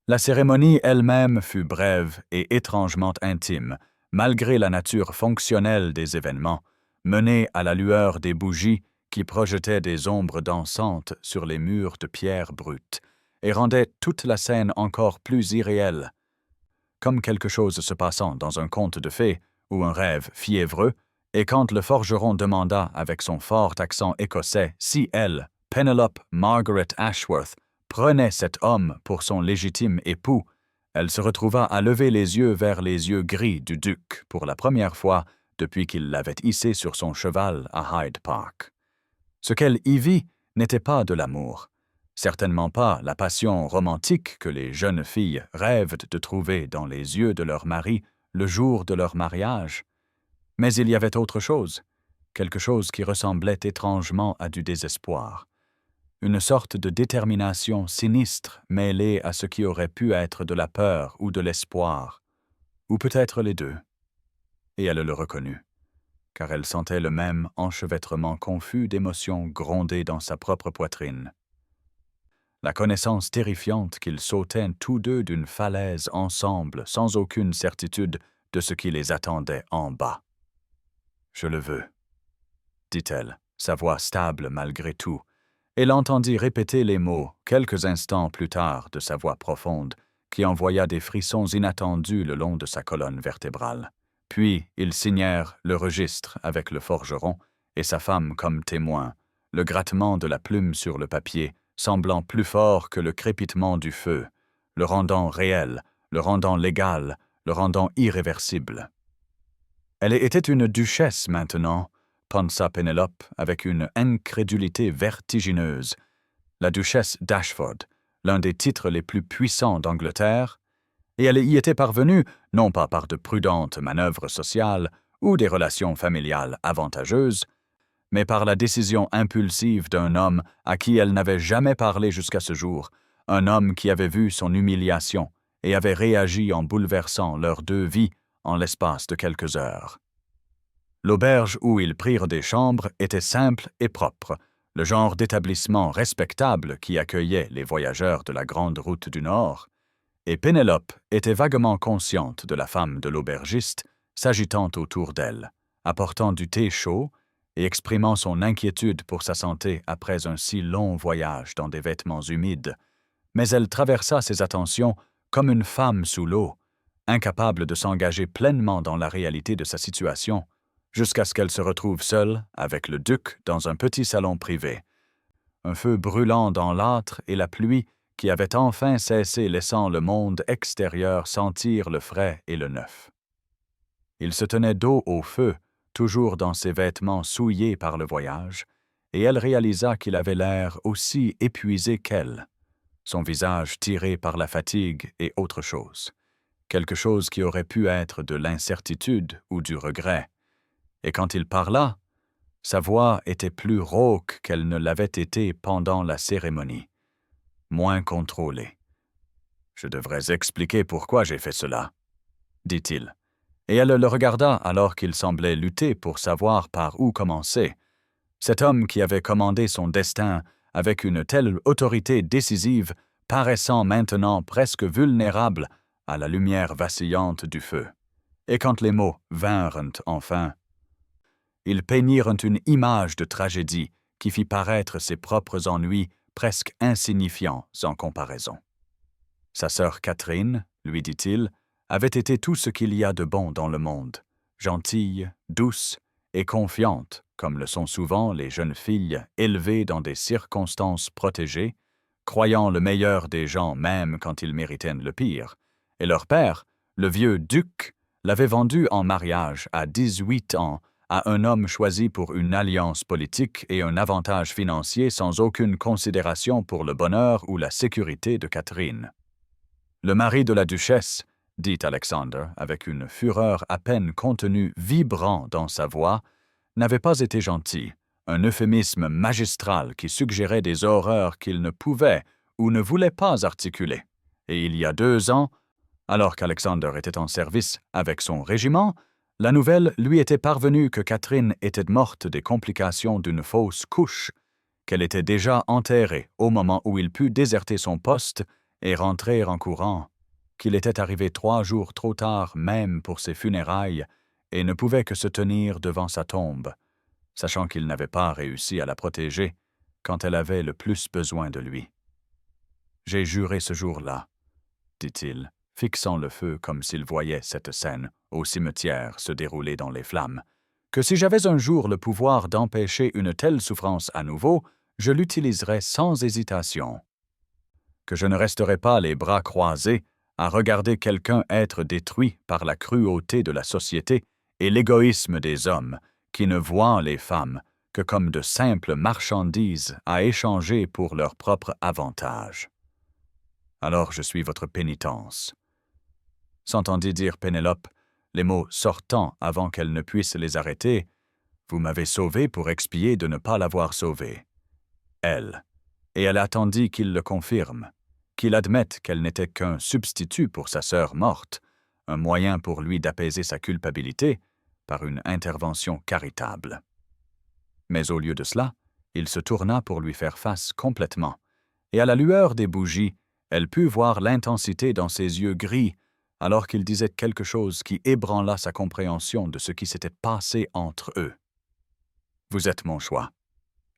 La cérémonie elle-même fut brève et étrangement intime, malgré la nature fonctionnelle des événements, menés à la lueur des bougies qui projetaient des ombres dansantes sur les murs de pierre brute et rendaient toute la scène encore plus irréelle. Comme quelque chose se passant dans un conte de fées ou un rêve fiévreux, et quand le forgeron demanda avec son fort accent écossais si elle, Penelope Margaret Ashworth, prenait cet homme pour son légitime époux, elle se retrouva à lever les yeux vers les yeux gris du duc pour la première fois depuis qu'il l'avait hissé sur son cheval à Hyde Park. Ce qu'elle y vit n'était pas de l'amour, certainement pas la passion romantique que les jeunes filles rêvent de trouver dans les yeux de leur mari le jour de leur mariage. Mais il y avait autre chose, quelque chose qui ressemblait étrangement à du désespoir. Une sorte de détermination sinistre mêlée à ce qui aurait pu être de la peur ou de l'espoir, ou peut-être les deux. Et elle le reconnut, car elle sentait le même enchevêtrement confus d'émotions gronder dans sa propre poitrine. La connaissance terrifiante qu'ils sautaient tous deux d'une falaise ensemble sans aucune certitude de ce qui les attendait en bas. « Je le veux », dit-elle, sa voix stable malgré tout, et l'entendit répéter les mots quelques instants plus tard de sa voix profonde, qui envoya des frissons inattendus le long de sa colonne vertébrale. Puis ils signèrent le registre avec le forgeron et sa femme comme témoin, le grattement de la plume sur le papier semblant plus fort que le crépitement du feu, le rendant réel, le rendant légal, le rendant irréversible. Elle était une duchesse maintenant, pensa Pénélope avec une incrédulité vertigineuse. La duchesse d'Ashford, l'un des titres les plus puissants d'Angleterre, et elle y était parvenue non pas par de prudentes manœuvres sociales ou des relations familiales avantageuses, mais par la décision impulsive d'un homme à qui elle n'avait jamais parlé jusqu'à ce jour, un homme qui avait vu son humiliation et avait réagi en bouleversant leurs deux vies en l'espace de quelques heures. L'auberge où ils prirent des chambres était simple et propre, le genre d'établissement respectable qui accueillait les voyageurs de la grande route du Nord, et Pénélope était vaguement consciente de la femme de l'aubergiste s'agitant autour d'elle, apportant du thé chaud et exprimant son inquiétude pour sa santé après un si long voyage dans des vêtements humides. Mais elle traversa ses attentions comme une femme sous l'eau, incapable de s'engager pleinement dans la réalité de sa situation, jusqu'à ce qu'elle se retrouve seule avec le duc dans un petit salon privé. Un feu brûlant dans l'âtre et la pluie qui avait enfin cessé, laissant le monde extérieur sentir le frais et le neuf. Il se tenait dos au feu, toujours dans ses vêtements souillés par le voyage, et elle réalisa qu'il avait l'air aussi épuisé qu'elle, son visage tiré par la fatigue et autre chose, quelque chose qui aurait pu être de l'incertitude ou du regret. Et quand il parla, sa voix était plus rauque qu'elle ne l'avait été pendant la cérémonie, moins contrôlée. « Je devrais expliquer pourquoi j'ai fait cela, » dit-il. Et elle le regarda alors qu'il semblait lutter pour savoir par où commencer. Cet homme qui avait commandé son destin avec une telle autorité décisive, paraissant maintenant presque vulnérable à la lumière vacillante du feu. Et quand les mots vinrent enfin, ils peignirent une image de tragédie qui fit paraître ses propres ennuis presque insignifiants en comparaison. Sa sœur Catherine, lui dit-il, avait été tout ce qu'il y a de bon dans le monde, gentille, douce et confiante, comme le sont souvent les jeunes filles élevées dans des circonstances protégées, croyant le meilleur des gens même quand ils méritaient le pire. Et leur père, le vieux duc, l'avait vendue en mariage à 18 ans à un homme choisi pour une alliance politique et un avantage financier sans aucune considération pour le bonheur ou la sécurité de Catherine. Le mari de la duchesse, dit Alexander avec une fureur à peine contenue vibrant dans sa voix, n'avait pas été gentil, un euphémisme magistral qui suggérait des horreurs qu'il ne pouvait ou ne voulait pas articuler. Et il y a 2 ans, alors qu'Alexander était en service avec son régiment, la nouvelle lui était parvenue que Catherine était morte des complications d'une fausse couche, qu'elle était déjà enterrée au moment où il put déserter son poste et rentrer en courant. qu'il était arrivé 3 jours trop tard même pour ses funérailles et ne pouvait que se tenir devant sa tombe, sachant qu'il n'avait pas réussi à la protéger quand elle avait le plus besoin de lui. « J'ai juré ce jour-là, dit-il, fixant le feu comme s'il voyait cette scène au cimetière se dérouler dans les flammes, que si j'avais un jour le pouvoir d'empêcher une telle souffrance à nouveau, je l'utiliserais sans hésitation. Que je ne resterais pas les bras croisés à regarder quelqu'un être détruit par la cruauté de la société et l'égoïsme des hommes, qui ne voient les femmes que comme de simples marchandises à échanger pour leur propre avantage. Alors je suis votre pénitence. » S'entendit dire Pénélope, les mots sortant avant qu'elle ne puisse les arrêter. « Vous m'avez sauvé pour expier de ne pas l'avoir sauvé. » Elle. Et elle attendit qu'il le confirme, qu'il admette qu'elle n'était qu'un substitut pour sa sœur morte, un moyen pour lui d'apaiser sa culpabilité par une intervention charitable. Mais au lieu de cela, il se tourna pour lui faire face complètement, et à la lueur des bougies, elle put voir l'intensité dans ses yeux gris, alors qu'il disait quelque chose qui ébranla sa compréhension de ce qui s'était passé entre eux. « Vous êtes mon choix, »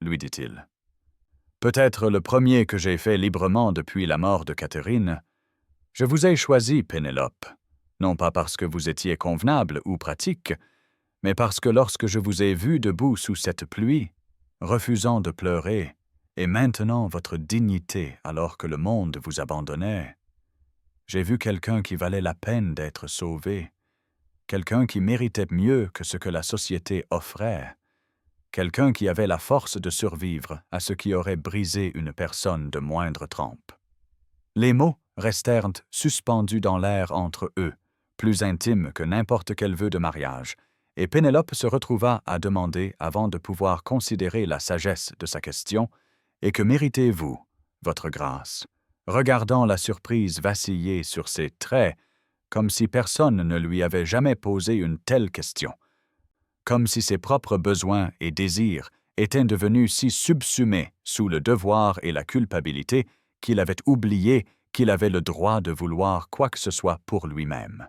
lui dit-il. « Peut-être le premier que j'ai fait librement depuis la mort de Catherine. Je vous ai choisi, Pénélope, non pas parce que vous étiez convenable ou pratique, mais parce que lorsque je vous ai vu debout sous cette pluie, refusant de pleurer, et maintenant votre dignité alors que le monde vous abandonnait, j'ai vu quelqu'un qui valait la peine d'être sauvé, quelqu'un qui méritait mieux que ce que la société offrait, quelqu'un qui avait la force de survivre à ce qui aurait brisé une personne de moindre trempe. » Les mots restèrent suspendus dans l'air entre eux, plus intimes que n'importe quel vœu de mariage, et Pénélope se retrouva à demander avant de pouvoir considérer la sagesse de sa question « Et que méritez-vous, votre grâce ?» regardant la surprise vaciller sur ses traits, comme si personne ne lui avait jamais posé une telle question, comme si ses propres besoins et désirs étaient devenus si subsumés sous le devoir et la culpabilité qu'il avait oublié qu'il avait le droit de vouloir quoi que ce soit pour lui-même.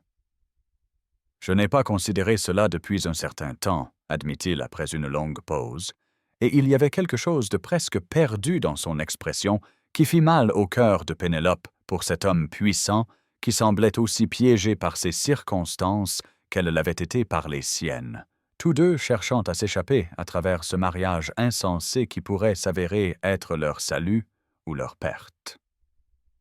« Je n'ai pas considéré cela depuis un certain temps, » admit-il après une longue pause, et il y avait quelque chose de presque perdu dans son expression qui fit mal au cœur de Pénélope pour cet homme puissant qui semblait aussi piégé par ses circonstances qu'elle l'avait été par les siennes, tous deux cherchant à s'échapper à travers ce mariage insensé qui pourrait s'avérer être leur salut ou leur perte.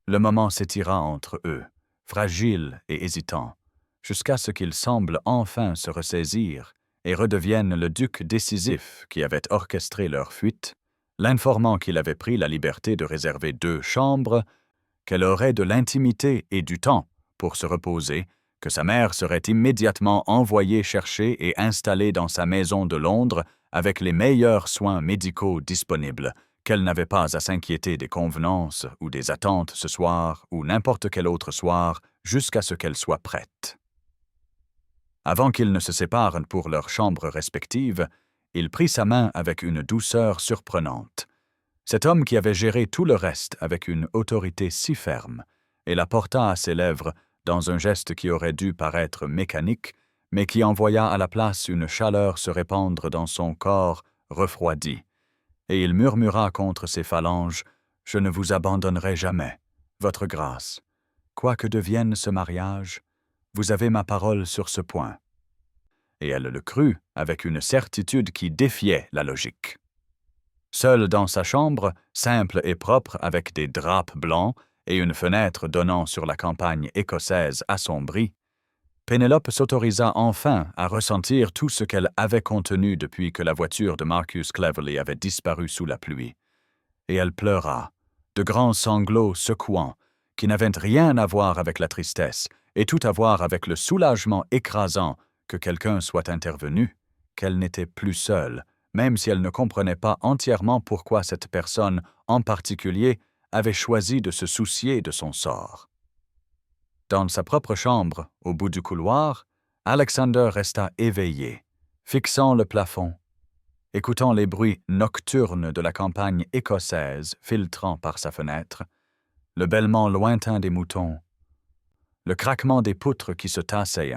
Le moment s'étira entre eux, fragile et hésitant, jusqu'à ce qu'ils semblent enfin se ressaisir et redeviennent le duc décisif qui avait orchestré leur fuite, l'informant qu'il avait pris la liberté de réserver 2 chambres, qu'elle aurait de l'intimité et du temps pour se reposer, que sa mère serait immédiatement envoyée chercher et installée dans sa maison de Londres avec les meilleurs soins médicaux disponibles, qu'elle n'avait pas à s'inquiéter des convenances ou des attentes ce soir ou n'importe quel autre soir jusqu'à ce qu'elle soit prête. Avant qu'ils ne se séparent pour leurs chambres respectives, il prit sa main avec une douceur surprenante. Cet homme qui avait géré tout le reste avec une autorité si ferme, et la porta à ses lèvres dans un geste qui aurait dû paraître mécanique, mais qui envoya à la place une chaleur se répandre dans son corps refroidi. Et il murmura contre ses phalanges « Je ne vous abandonnerai jamais, votre grâce. Quoi que devienne ce mariage, vous avez ma parole sur ce point. » Et elle le crut avec une certitude qui défiait la logique. Seule dans sa chambre, simple et propre avec des draps blancs et une fenêtre donnant sur la campagne écossaise assombrie, Pénélope s'autorisa enfin à ressentir tout ce qu'elle avait contenu depuis que la voiture de Marcus Cleverley avait disparu sous la pluie. Et elle pleura, de grands sanglots secouants, qui n'avaient rien à voir avec la tristesse et tout à voir avec le soulagement écrasant que quelqu'un soit intervenu, qu'elle n'était plus seule, même si elle ne comprenait pas entièrement pourquoi cette personne, en particulier, avait choisi de se soucier de son sort. Dans sa propre chambre, au bout du couloir, Alexander resta éveillé, fixant le plafond, écoutant les bruits nocturnes de la campagne écossaise filtrant par sa fenêtre, le bêlement lointain des moutons, le craquement des poutres qui se tassaient,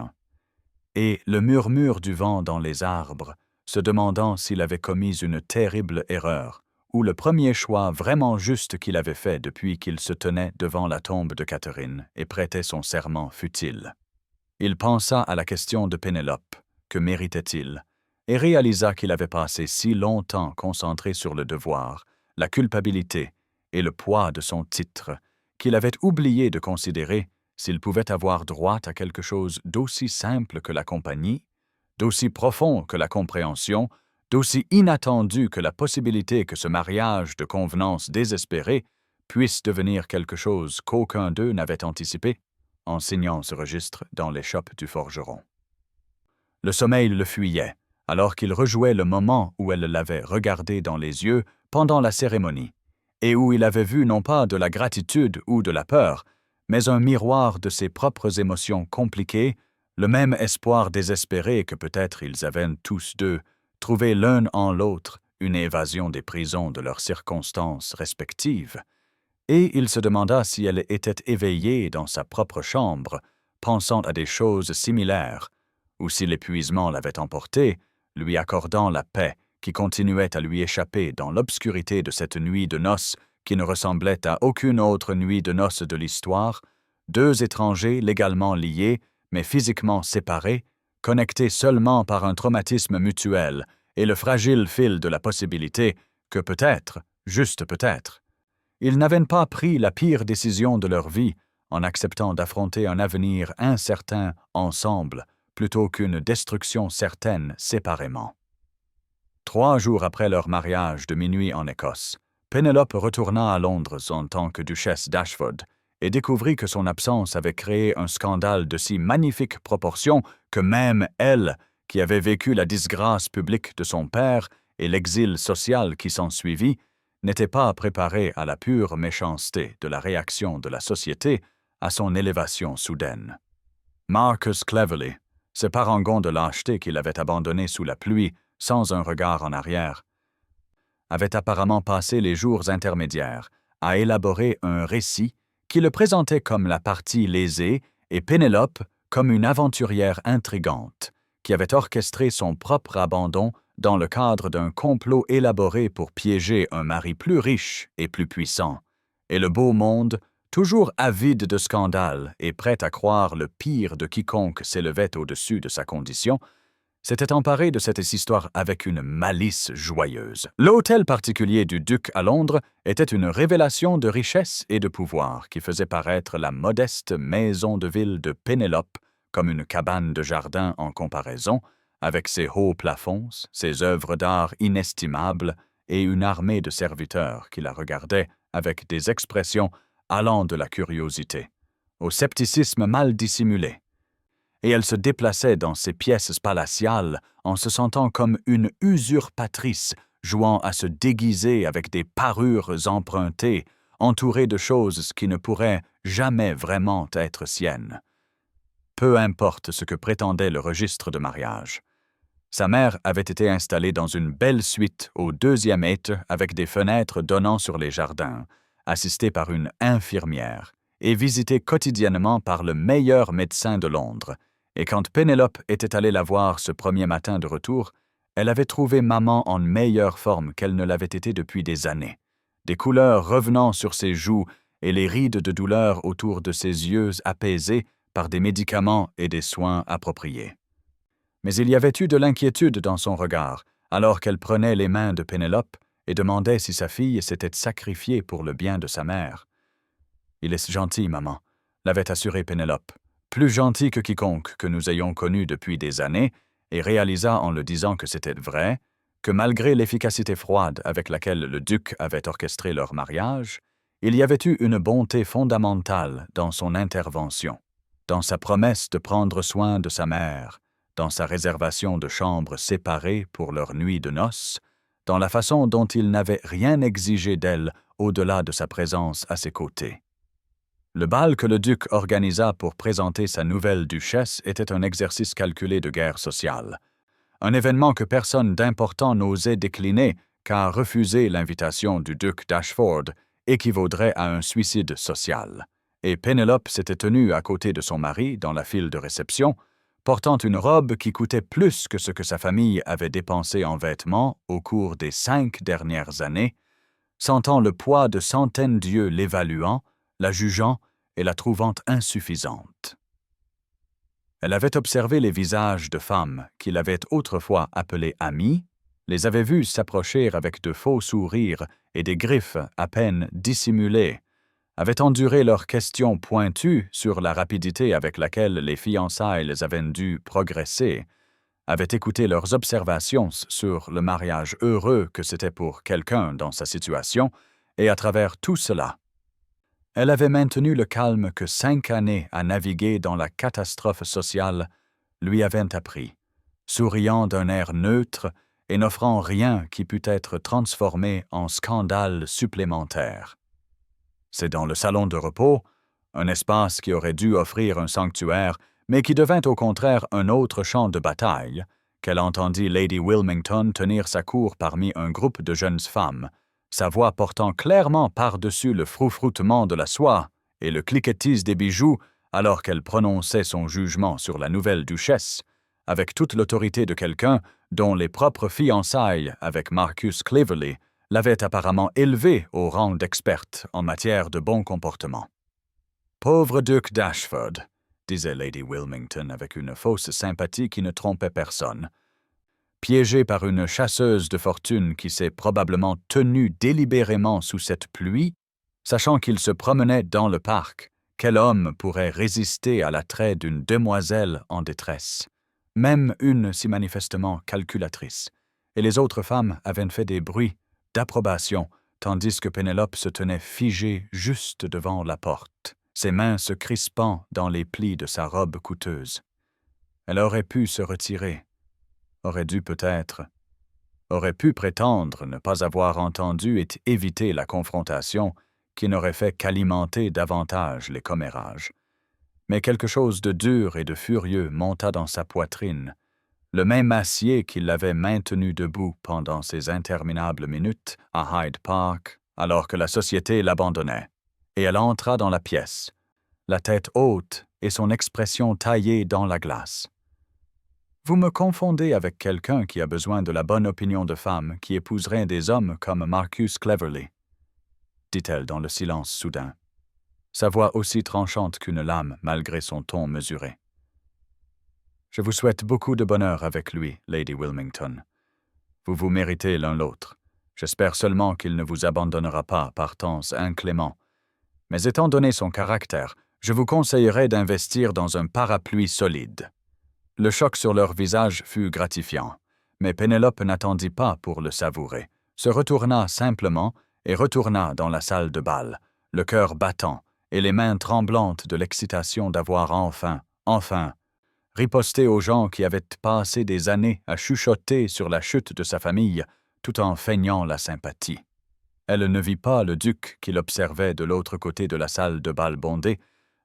et le murmure du vent dans les arbres, se demandant s'il avait commis une terrible erreur, ou le premier choix vraiment juste qu'il avait fait depuis qu'il se tenait devant la tombe de Catherine et prêtait son serment futile. Il pensa à la question de Pénélope, que méritait-il, et réalisa qu'il avait passé si longtemps concentré sur le devoir, la culpabilité et le poids de son titre, qu'il avait oublié de considérer s'il pouvait avoir droit à quelque chose d'aussi simple que la compagnie, d'aussi profond que la compréhension, d'aussi inattendu que la possibilité que ce mariage de convenance désespérée puisse devenir quelque chose qu'aucun d'eux n'avait anticipé, en signant ce registre dans l'échoppe du forgeron. Le sommeil le fuyait, alors qu'il rejouait le moment où elle l'avait regardé dans les yeux pendant la cérémonie, et où il avait vu non pas de la gratitude ou de la peur, mais un miroir de ses propres émotions compliquées, le même espoir désespéré que peut-être ils avaient tous deux trouvé l'un en l'autre une évasion des prisons de leurs circonstances respectives, et il se demanda si elle était éveillée dans sa propre chambre, pensant à des choses similaires, ou si l'épuisement l'avait emporté, lui accordant la paix qui continuait à lui échapper dans l'obscurité de cette nuit de noces qui ne ressemblait à aucune autre nuit de noces de l'histoire, deux étrangers légalement liés, mais physiquement séparés, connectés seulement par un traumatisme mutuel et le fragile fil de la possibilité que peut-être, juste peut-être, ils n'avaient pas pris la pire décision de leur vie en acceptant d'affronter un avenir incertain ensemble plutôt qu'une destruction certaine séparément. 3 jours après leur mariage de minuit en Écosse, Pénélope retourna à Londres en tant que duchesse d'Ashford et découvrit que son absence avait créé un scandale de si magnifiques proportions que même elle, qui avait vécu la disgrâce publique de son père et l'exil social qui s'ensuivit, n'était pas préparée à la pure méchanceté de la réaction de la société à son élévation soudaine. Marcus Cleverly, ce parangon de lâcheté qu'il avait abandonné sous la pluie sans un regard en arrière, avait apparemment passé les jours intermédiaires à élaborer un récit qui le présentait comme la partie lésée et Pénélope comme une aventurière intrigante, qui avait orchestré son propre abandon dans le cadre d'un complot élaboré pour piéger un mari plus riche et plus puissant, et le beau monde, toujours avide de scandale et prêt à croire le pire de quiconque s'élevait au-dessus de sa condition, s'était emparé de cette histoire avec une malice joyeuse. L'hôtel particulier du duc à Londres était une révélation de richesse et de pouvoir qui faisait paraître la modeste maison de ville de Pénélope comme une cabane de jardin en comparaison, avec ses hauts plafonds, ses œuvres d'art inestimables et une armée de serviteurs qui la regardaient avec des expressions allant de la curiosité au scepticisme mal dissimulé. Et elle se déplaçait dans ses pièces palatiales en se sentant comme une usurpatrice jouant à se déguiser avec des parures empruntées, entourée de choses qui ne pourraient jamais vraiment être siennes. Peu importe ce que prétendait le registre de mariage. Sa mère avait été installée dans une belle suite au 2e étage avec des fenêtres donnant sur les jardins, assistée par une infirmière et visitée quotidiennement par le meilleur médecin de Londres. Et quand Pénélope était allée la voir ce premier matin de retour, elle avait trouvé maman en meilleure forme qu'elle ne l'avait été depuis des années, des couleurs revenant sur ses joues et les rides de douleur autour de ses yeux apaisés par des médicaments et des soins appropriés. Mais il y avait eu de l'inquiétude dans son regard, alors qu'elle prenait les mains de Pénélope et demandait si sa fille s'était sacrifiée pour le bien de sa mère. « Il est gentil, maman », l'avait assuré Pénélope, plus gentil que quiconque que nous ayons connu depuis des années, et réalisa en le disant que c'était vrai, que malgré l'efficacité froide avec laquelle le duc avait orchestré leur mariage, il y avait eu une bonté fondamentale dans son intervention, dans sa promesse de prendre soin de sa mère, dans sa réservation de chambres séparées pour leur nuit de noces, dans la façon dont il n'avait rien exigé d'elle au-delà de sa présence à ses côtés. Le bal que le duc organisa pour présenter sa nouvelle duchesse était un exercice calculé de guerre sociale, un événement que personne d'important n'osait décliner, car refuser l'invitation du duc d'Ashford équivaudrait à un suicide social, et Pénélope s'était tenue à côté de son mari dans la file de réception, portant une robe qui coûtait plus que ce que sa famille avait dépensé en vêtements au cours des 5 dernières années, sentant le poids de centaines d'yeux l'évaluant, la jugeant et la trouvant insuffisante. Elle avait observé les visages de femmes qu'il avait autrefois appelées amies, les avait vues s'approcher avec de faux sourires et des griffes à peine dissimulées, avait enduré leurs questions pointues sur la rapidité avec laquelle les fiançailles avaient dû progresser, avait écouté leurs observations sur le mariage heureux que c'était pour quelqu'un dans sa situation, et à travers tout cela, elle avait maintenu le calme que 5 années à naviguer dans la catastrophe sociale lui avaient appris, souriant d'un air neutre et n'offrant rien qui pût être transformé en scandale supplémentaire. C'est dans le salon de repos, un espace qui aurait dû offrir un sanctuaire, mais qui devint au contraire un autre champ de bataille, qu'elle entendit Lady Wilmington tenir sa cour parmi un groupe de jeunes femmes, sa voix portant clairement par-dessus le froufroutement de la soie et le cliquetis des bijoux alors qu'elle prononçait son jugement sur la nouvelle duchesse, avec toute l'autorité de quelqu'un dont les propres fiançailles avec Marcus Cleverley l'avait apparemment élevée au rang d'experte en matière de bon comportement. « Pauvre duc d'Ashford », disait Lady Wilmington avec une fausse sympathie qui ne trompait personne, piégé par une chasseuse de fortune qui s'est probablement tenue délibérément sous cette pluie, sachant qu'il se promenait dans le parc, quel homme pourrait résister à l'attrait d'une demoiselle en détresse, même une si manifestement calculatrice, et les autres femmes avaient fait des bruits d'approbation, tandis que Pénélope se tenait figée juste devant la porte, ses mains se crispant dans les plis de sa robe coûteuse. Elle aurait pu se retirer, aurait dû peut-être, aurait pu prétendre ne pas avoir entendu et éviter la confrontation qui n'aurait fait qu'alimenter davantage les commérages. Mais quelque chose de dur et de furieux monta dans sa poitrine, le même acier qui l'avait maintenu debout pendant ces interminables minutes à Hyde Park, alors que la société l'abandonnait. Et elle entra dans la pièce, la tête haute et son expression taillée dans la glace. « Vous me confondez avec quelqu'un qui a besoin de la bonne opinion de femme qui épouserait des hommes comme Marcus Cleverley, » dit-elle dans le silence soudain, sa voix aussi tranchante qu'une lame malgré son ton mesuré. Je vous souhaite beaucoup de bonheur avec lui, Lady Wilmington. Vous vous méritez l'un l'autre. J'espère seulement qu'il ne vous abandonnera pas par temps incléments. Mais étant donné son caractère, je vous conseillerais d'investir dans un parapluie solide. Le choc sur leur visage fut gratifiant, mais Pénélope n'attendit pas pour le savourer, se retourna simplement et retourna dans la salle de bal, le cœur battant et les mains tremblantes de l'excitation d'avoir enfin, riposté aux gens qui avaient passé des années à chuchoter sur la chute de sa famille tout en feignant la sympathie. Elle ne vit pas le duc qui l'observait de l'autre côté de la salle de bal bondée,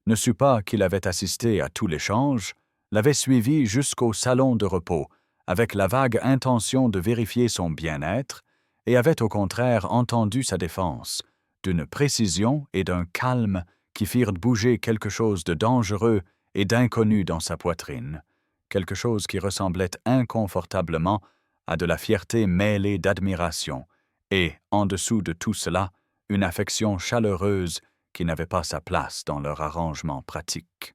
ne sut pas qu'il avait assisté à tout l'échange, l'avait suivi jusqu'au salon de repos, avec la vague intention de vérifier son bien-être, et avait au contraire entendu sa défense, d'une précision et d'un calme qui firent bouger quelque chose de dangereux et d'inconnu dans sa poitrine, quelque chose qui ressemblait inconfortablement à de la fierté mêlée d'admiration, et, en dessous de tout cela, une affection chaleureuse qui n'avait pas sa place dans leur arrangement pratique.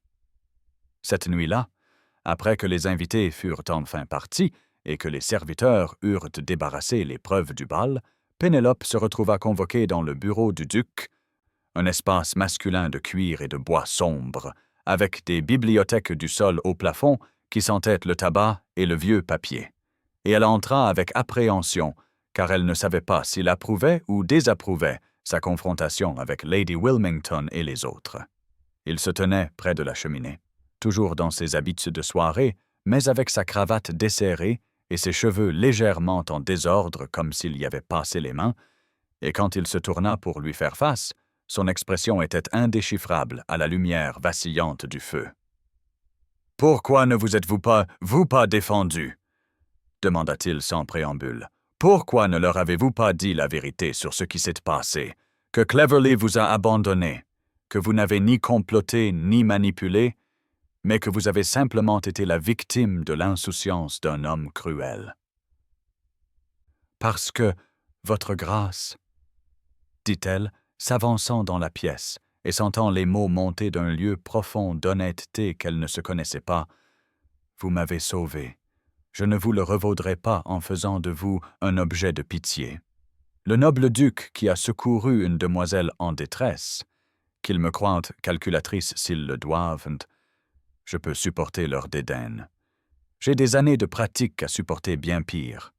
Cette nuit-là, après que les invités furent enfin partis et que les serviteurs eurent débarrassé les preuves du bal, Pénélope se retrouva convoquée dans le bureau du duc, un espace masculin de cuir et de bois sombre, avec des bibliothèques du sol au plafond qui sentaient le tabac et le vieux papier. Et elle entra avec appréhension, car elle ne savait pas s'il approuvait ou désapprouvait sa confrontation avec Lady Wilmington et les autres. Il se tenait près de la cheminée, toujours dans ses habits de soirée, mais avec sa cravate desserrée et ses cheveux légèrement en désordre comme s'il y avait passé les mains, et quand il se tourna pour lui faire face, son expression était indéchiffrable à la lumière vacillante du feu. « Pourquoi ne vous êtes-vous pas défendu ?» demanda-t-il sans préambule. « Pourquoi ne leur avez-vous pas dit la vérité sur ce qui s'est passé, que Cleverley vous a abandonné, que vous n'avez ni comploté ni manipulé, mais que vous avez simplement été la victime de l'insouciance d'un homme cruel. Parce que, votre grâce, dit-elle, s'avançant dans la pièce et sentant les mots monter d'un lieu profond d'honnêteté qu'elle ne se connaissait pas, vous m'avez sauvé. Je ne vous le revaudrai pas en faisant de vous un objet de pitié. Le noble duc qui a secouru une demoiselle en détresse, qu'ils me croient calculatrice s'ils le doivent, je peux supporter leur dédain. J'ai des années de pratique à supporter bien pire.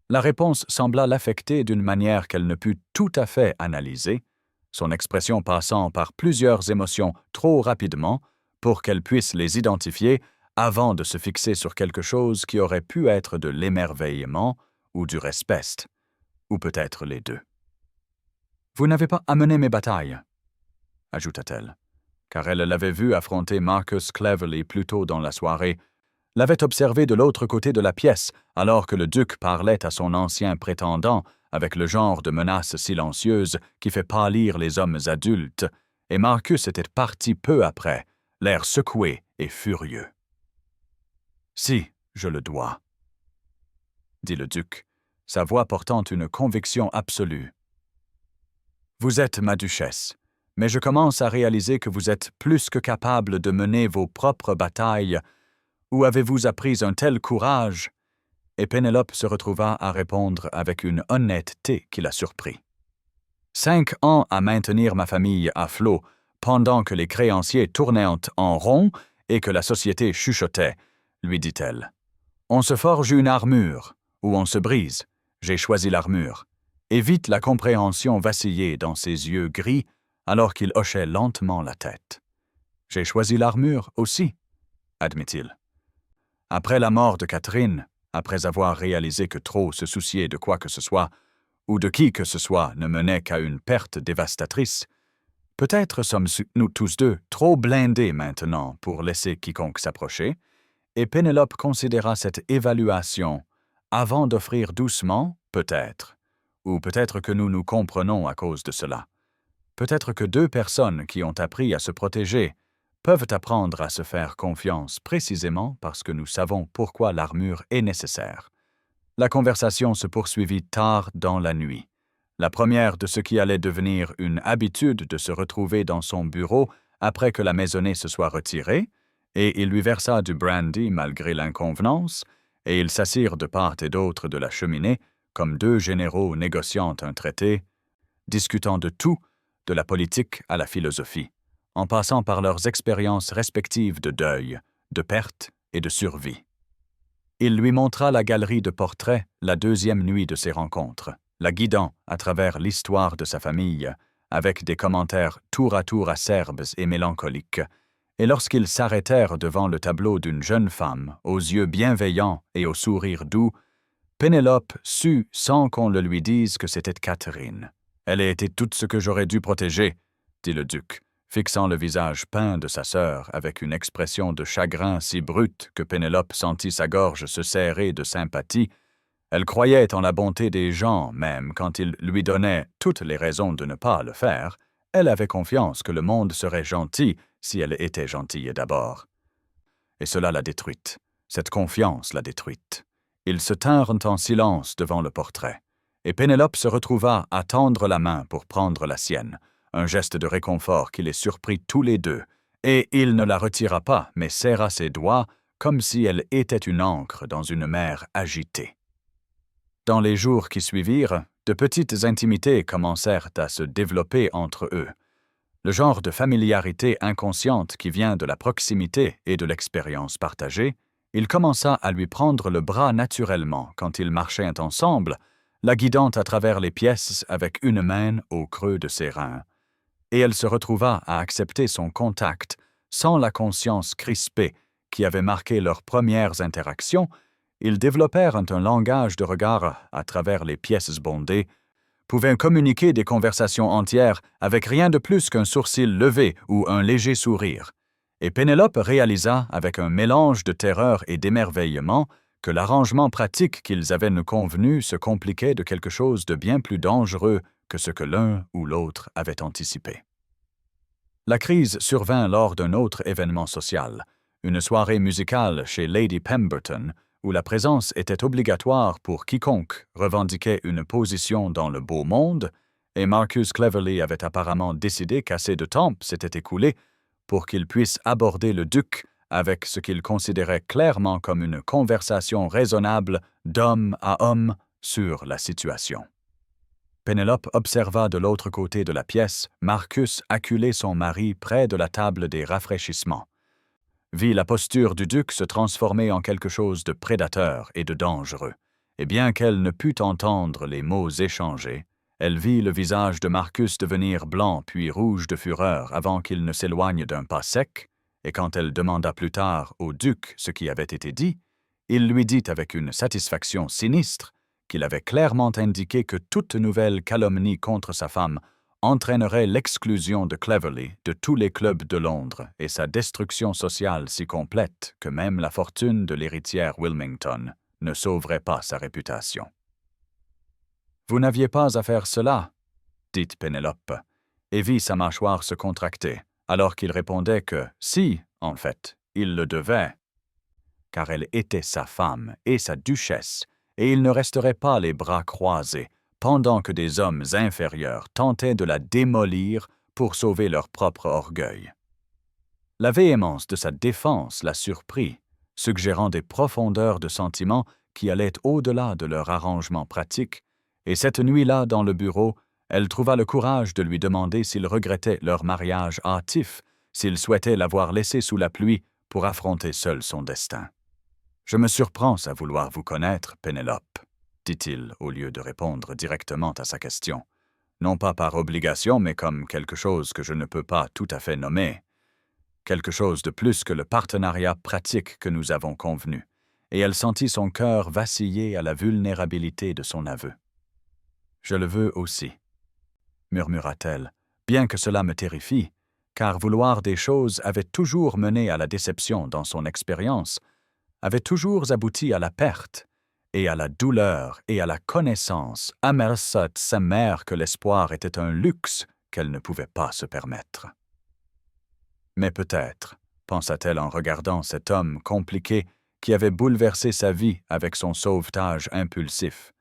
La réponse sembla l'affecter d'une manière qu'elle ne put tout à fait analyser, son expression passant par plusieurs émotions trop rapidement pour qu'elle puisse les identifier avant de se fixer sur quelque chose qui aurait pu être de l'émerveillement ou du respect, ou peut-être les deux. « Vous n'avez pas amené mes batailles, » ajouta-t-elle, car elle l'avait vu affronter Marcus Cleverly plus tôt dans la soirée, l'avait observé de l'autre côté de la pièce alors que le duc parlait à son ancien prétendant avec le genre de menace silencieuse qui fait pâlir les hommes adultes, et Marcus était parti peu après, l'air secoué et furieux. « Si, je le dois, » dit le duc, sa voix portant une conviction absolue. « Vous êtes ma duchesse, mais je commence à réaliser que vous êtes plus que capable de mener vos propres batailles. Où avez-vous appris un tel courage ?» Et Pénélope se retrouva à répondre avec une honnêteté qui la surprit. « 5 ans à maintenir ma famille à flot, pendant que les créanciers tournaient en rond et que la société chuchotait, » lui dit-elle. « On se forge une armure, ou on se brise. J'ai choisi l'armure. » Et vite la compréhension vacillait dans ses yeux gris alors qu'il hochait lentement la tête. « J'ai choisi l'armure aussi, » admit-il. Après la mort de Catherine, après avoir réalisé que trop se soucier de quoi que ce soit, ou de qui que ce soit ne menait qu'à une perte dévastatrice, peut-être sommes-nous tous deux trop blindés maintenant pour laisser quiconque s'approcher, et Pénélope considéra cette évaluation avant d'offrir doucement, peut-être, ou peut-être que nous nous comprenons à cause de cela. Peut-être que 2 personnes qui ont appris à se protéger peuvent apprendre à se faire confiance précisément parce que nous savons pourquoi l'armure est nécessaire. La conversation se poursuivit tard dans la nuit. La première de ce qui allait devenir une habitude de se retrouver dans son bureau après que la maisonnée se soit retirée, et il lui versa du brandy malgré l'inconvenance, et ils s'assirent de part et d'autre de la cheminée comme 2 généraux négociant un traité, discutant de tout, de la politique à la philosophie, en passant par leurs expériences respectives de deuil, de perte et de survie. Il lui montra la galerie de portraits la 2e nuit de ces rencontres, la guidant à travers l'histoire de sa famille, avec des commentaires tour à tour acerbes et mélancoliques, et lorsqu'ils s'arrêtèrent devant le tableau d'une jeune femme, aux yeux bienveillants et au sourire doux, Pénélope sut sans qu'on le lui dise que c'était Catherine. « Elle a été tout ce que j'aurais dû protéger, » dit le duc, fixant le visage peint de sa sœur avec une expression de chagrin si brute que Pénélope sentit sa gorge se serrer de sympathie. Elle croyait en la bonté des gens, même quand ils lui donnaient toutes les raisons de ne pas le faire. Elle avait confiance que le monde serait gentil si elle était gentille d'abord. Et cela l'a détruite. Cette confiance l'a détruite. Ils se tinrent en silence devant le portrait, et Pénélope se retrouva à tendre la main pour prendre la sienne, un geste de réconfort qui les surprit tous les deux, et il ne la retira pas, mais serra ses doigts comme si elle était une ancre dans une mer agitée. Dans les jours qui suivirent, de petites intimités commencèrent à se développer entre eux. Le genre de familiarité inconsciente qui vient de la proximité et de l'expérience partagée, il commença à lui prendre le bras naturellement quand ils marchaient ensemble, la guidant à travers les pièces avec une main au creux de ses reins. Et elle se retrouva à accepter son contact sans la conscience crispée qui avait marqué leurs premières interactions. Ils développèrent un langage de regard à travers les pièces bondées, pouvaient communiquer des conversations entières avec rien de plus qu'un sourcil levé ou un léger sourire. Et Pénélope réalisa, avec un mélange de terreur et d'émerveillement, que l'arrangement pratique qu'ils avaient convenu se compliquait de quelque chose de bien plus dangereux que ce que l'un ou l'autre avait anticipé. La crise survint lors d'un autre événement social, une soirée musicale chez Lady Pemberton, où la présence était obligatoire pour quiconque revendiquait une position dans le beau monde, et Marcus Cleverly avait apparemment décidé qu'assez de temps s'était écoulé pour qu'il puisse aborder le duc avec ce qu'il considérait clairement comme une conversation raisonnable d'homme à homme sur la situation. Pénélope observa de l'autre côté de la pièce Marcus acculer son mari près de la table des rafraîchissements, vit la posture du duc se transformer en quelque chose de prédateur et de dangereux, et bien qu'elle ne pût entendre les mots échangés, elle vit le visage de Marcus devenir blanc puis rouge de fureur avant qu'il ne s'éloigne d'un pas sec, et quand elle demanda plus tard au duc ce qui avait été dit, il lui dit avec une satisfaction sinistre qu'il avait clairement indiqué que toute nouvelle calomnie contre sa femme entraînerait l'exclusion de Cleverly de tous les clubs de Londres et sa destruction sociale si complète que même la fortune de l'héritière Wilmington ne sauverait pas sa réputation. « Vous n'aviez pas à faire cela, » dit Pénélope, et vit sa mâchoire se contracter, alors qu'il répondait que, si, en fait, il le devait, car elle était sa femme et sa duchesse, et il ne resterait pas les bras croisés pendant que des hommes inférieurs tentaient de la démolir pour sauver leur propre orgueil. La véhémence de sa défense la surprit, suggérant des profondeurs de sentiments qui allaient au-delà de leur arrangement pratique, et cette nuit-là, dans le bureau, elle trouva le courage de lui demander s'il regrettait leur mariage hâtif, s'il souhaitait l'avoir laissé sous la pluie pour affronter seul son destin. « Je me surprends à vouloir vous connaître, Pénélope, » dit-il au lieu de répondre directement à sa question. Non pas par obligation, mais comme quelque chose que je ne peux pas tout à fait nommer. Quelque chose de plus que le partenariat pratique que nous avons convenu. Et elle sentit son cœur vaciller à la vulnérabilité de son aveu. « Je le veux aussi, » murmura-t-elle, bien que cela me terrifie, car vouloir des choses avait toujours mené à la déception dans son expérience, avait toujours abouti à la perte, et à la douleur et à la connaissance amerçante sa mère que l'espoir était un luxe qu'elle ne pouvait pas se permettre. Mais peut-être, pensa-t-elle en regardant cet homme compliqué qui avait bouleversé sa vie avec son sauvetage impulsif,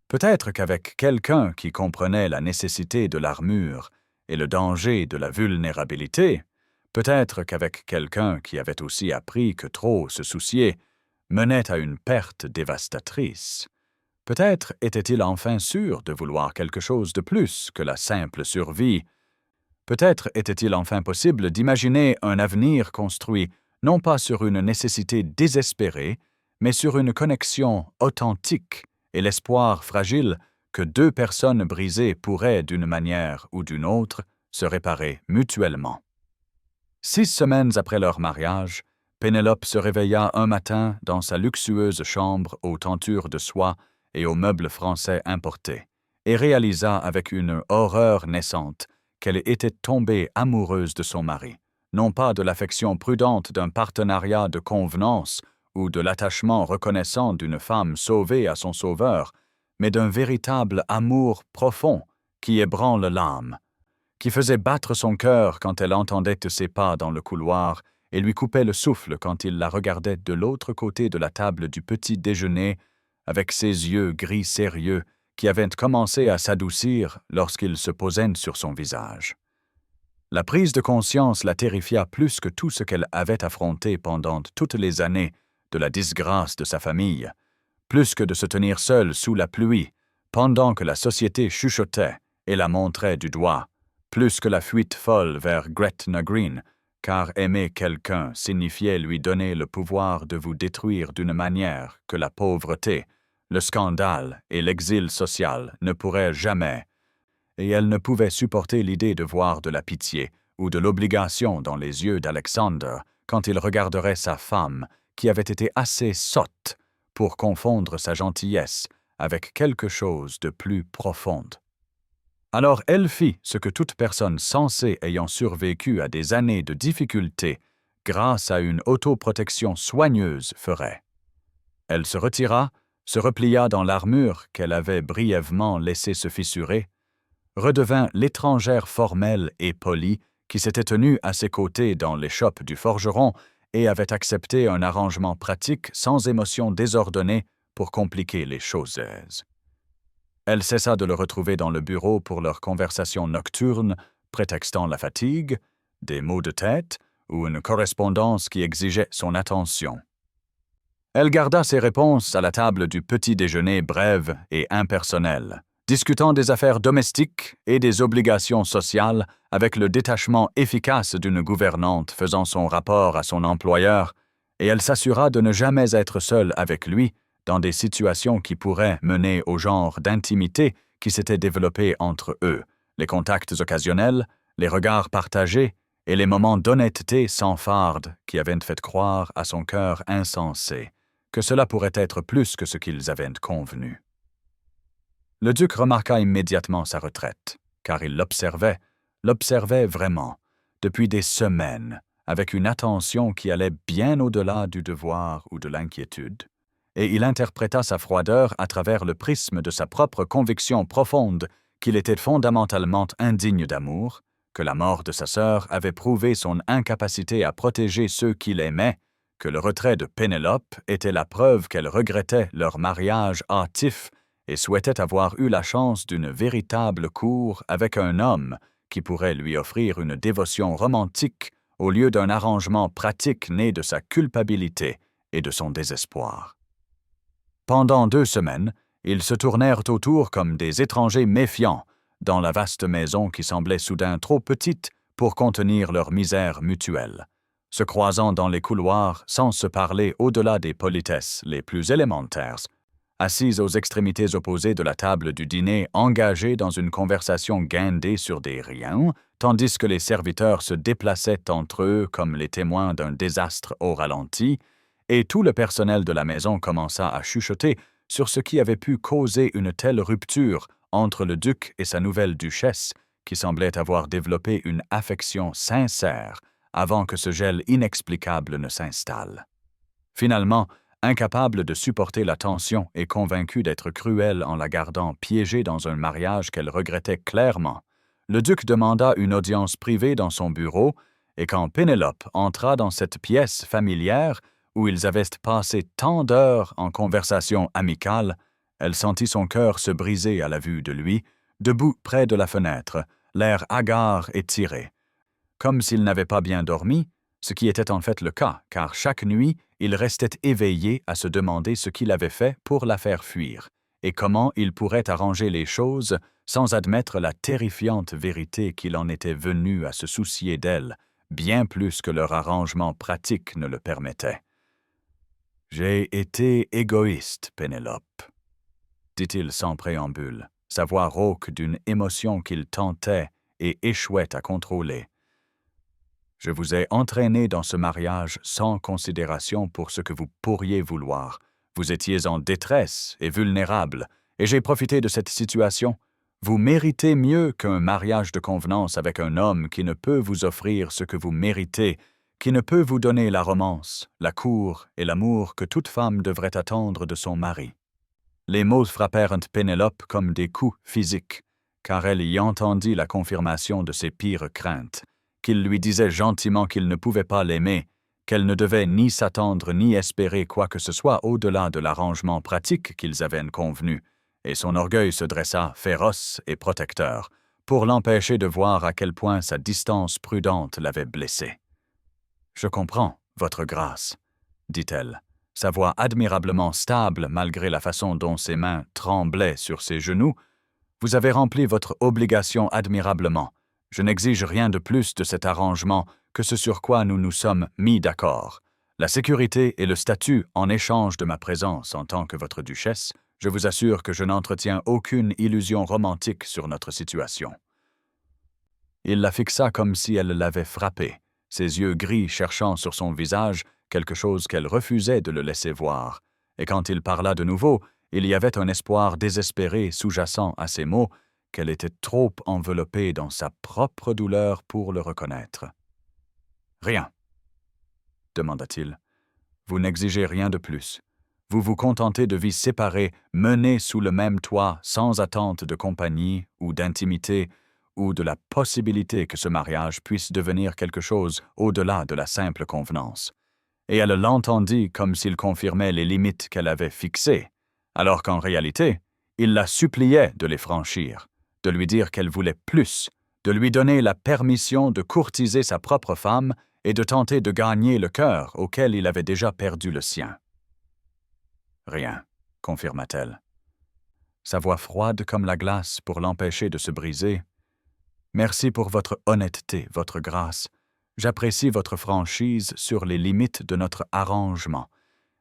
peut-être qu'avec quelqu'un qui comprenait la nécessité de l'armure et le danger de la vulnérabilité, peut-être qu'avec quelqu'un qui avait aussi appris que trop se soucier menait à une perte dévastatrice. Peut-être était-il enfin sûr de vouloir quelque chose de plus que la simple survie. Peut-être était-il enfin possible d'imaginer un avenir construit non pas sur une nécessité désespérée, mais sur une connexion authentique et l'espoir fragile que deux personnes brisées pourraient, d'une manière ou d'une autre, se réparer mutuellement. 6 semaines après leur mariage, Pénélope se réveilla un matin dans sa luxueuse chambre aux tentures de soie et aux meubles français importés, et réalisa avec une horreur naissante qu'elle était tombée amoureuse de son mari, non pas de l'affection prudente d'un partenariat de convenance ou de l'attachement reconnaissant d'une femme sauvée à son sauveur, mais d'un véritable amour profond qui ébranle l'âme, qui faisait battre son cœur quand elle entendait ses pas dans le couloir et lui coupait le souffle quand il la regardait de l'autre côté de la table du petit déjeuner avec ses yeux gris sérieux qui avaient commencé à s'adoucir lorsqu'il se posait sur son visage. La prise de conscience la terrifia plus que tout ce qu'elle avait affronté pendant toutes les années de la disgrâce de sa famille, plus que de se tenir seule sous la pluie, pendant que la société chuchotait et la montrait du doigt, plus que la fuite folle vers Gretna Green, car aimer quelqu'un signifiait lui donner le pouvoir de vous détruire d'une manière que la pauvreté, le scandale et l'exil social ne pourraient jamais, et elle ne pouvait supporter l'idée de voir de la pitié ou de l'obligation dans les yeux d'Alexander quand il regarderait sa femme qui avait été assez sotte pour confondre sa gentillesse avec quelque chose de plus profond. Alors elle fit ce que toute personne sensée ayant survécu à des années de difficultés grâce à une autoprotection soigneuse ferait. Elle se retira, se replia dans l'armure qu'elle avait brièvement laissé se fissurer, redevint l'étrangère formelle et polie qui s'était tenu à ses côtés dans l'échoppe du forgeron et avait accepté un arrangement pratique sans émotion désordonnée pour compliquer les choses. Elle cessa de le retrouver dans le bureau pour leur conversation nocturne, prétextant la fatigue, des maux de tête ou une correspondance qui exigeait son attention. Elle garda ses réponses à la table du petit déjeuner brève et impersonnelle, discutant des affaires domestiques et des obligations sociales avec le détachement efficace d'une gouvernante faisant son rapport à son employeur, et elle s'assura de ne jamais être seule avec lui dans des situations qui pourraient mener au genre d'intimité qui s'était développé entre eux, les contacts occasionnels, les regards partagés et les moments d'honnêteté sans farde qui avaient fait croire à son cœur insensé que cela pourrait être plus que ce qu'ils avaient convenu. Le duc remarqua immédiatement sa retraite, car il l'observait vraiment, depuis des semaines, avec une attention qui allait bien au-delà du devoir ou de l'inquiétude, et il interpréta sa froideur à travers le prisme de sa propre conviction profonde qu'il était fondamentalement indigne d'amour, que la mort de sa sœur avait prouvé son incapacité à protéger ceux qu'il aimait, que le retrait de Pénélope était la preuve qu'elle regrettait leur mariage hâtif et souhaitait avoir eu la chance d'une véritable cour avec un homme qui pourrait lui offrir une dévotion romantique au lieu d'un arrangement pratique né de sa culpabilité et de son désespoir. Pendant 2 semaines, ils se tournèrent autour comme des étrangers méfiants dans la vaste maison qui semblait soudain trop petite pour contenir leur misère mutuelle, se croisant dans les couloirs sans se parler au-delà des politesses les plus élémentaires, assis aux extrémités opposées de la table du dîner, engagés dans une conversation guindée sur des riens, tandis que les serviteurs se déplaçaient entre eux comme les témoins d'un désastre au ralenti, et tout le personnel de la maison commença à chuchoter sur ce qui avait pu causer une telle rupture entre le duc et sa nouvelle duchesse, qui semblait avoir développé une affection sincère avant que ce gel inexplicable ne s'installe. Finalement, incapable de supporter la tension et convaincu d'être cruel en la gardant piégée dans un mariage qu'elle regrettait clairement, le duc demanda une audience privée dans son bureau, et quand Pénélope entra dans cette pièce familière où ils avaient passé tant d'heures en conversation amicale, elle sentit son cœur se briser à la vue de lui, debout près de la fenêtre, l'air hagard et tiré, comme s'il n'avait pas bien dormi, ce qui était en fait le cas, car chaque nuit, il restait éveillé à se demander ce qu'il avait fait pour la faire fuir, et comment il pourrait arranger les choses sans admettre la terrifiante vérité qu'il en était venu à se soucier d'elle, bien plus que leur arrangement pratique ne le permettait. « J'ai été égoïste, Pénélope, » dit-il sans préambule, sa voix rauque d'une émotion qu'il tentait et échouait à contrôler. Je vous ai entraîné dans ce mariage sans considération pour ce que vous pourriez vouloir. Vous étiez en détresse et vulnérable, et j'ai profité de cette situation. Vous méritez mieux qu'un mariage de convenance avec un homme qui ne peut vous offrir ce que vous méritez, qui ne peut vous donner la romance, la cour et l'amour que toute femme devrait attendre de son mari. Les mots frappèrent Pénélope comme des coups physiques, car elle y entendit la confirmation de ses pires craintes, qu'il lui disait gentiment qu'il ne pouvait pas l'aimer, qu'elle ne devait ni s'attendre ni espérer quoi que ce soit au-delà de l'arrangement pratique qu'ils avaient convenu, et son orgueil se dressa féroce et protecteur, pour l'empêcher de voir à quel point sa distance prudente l'avait blessé. « Je comprends, votre grâce, » dit-elle, sa voix admirablement stable malgré la façon dont ses mains tremblaient sur ses genoux. « Vous avez rempli votre obligation admirablement. Je n'exige rien de plus de cet arrangement que ce sur quoi nous nous sommes mis d'accord. La sécurité et le statut en échange de ma présence en tant que votre duchesse, je vous assure que je n'entretiens aucune illusion romantique sur notre situation. » Il la fixa comme si elle l'avait frappé, ses yeux gris cherchant sur son visage quelque chose qu'elle refusait de le laisser voir, et quand il parla de nouveau, il y avait un espoir désespéré sous-jacent à ses mots, qu'elle était trop enveloppée dans sa propre douleur pour le reconnaître. « Rien, » demanda-t-il. « Vous n'exigez rien de plus. Vous vous contentez de vies séparées, menées sous le même toit, sans attente de compagnie ou d'intimité, ou de la possibilité que ce mariage puisse devenir quelque chose au-delà de la simple convenance. Et elle l'entendit comme s'il confirmait les limites qu'elle avait fixées, alors qu'en réalité, il la suppliait de les franchir, de lui dire qu'elle voulait plus, de lui donner la permission de courtiser sa propre femme et de tenter de gagner le cœur auquel il avait déjà perdu le sien. « Rien », confirma-t-elle. Sa voix froide comme la glace pour l'empêcher de se briser. « Merci pour votre honnêteté, votre grâce. J'apprécie votre franchise sur les limites de notre arrangement. »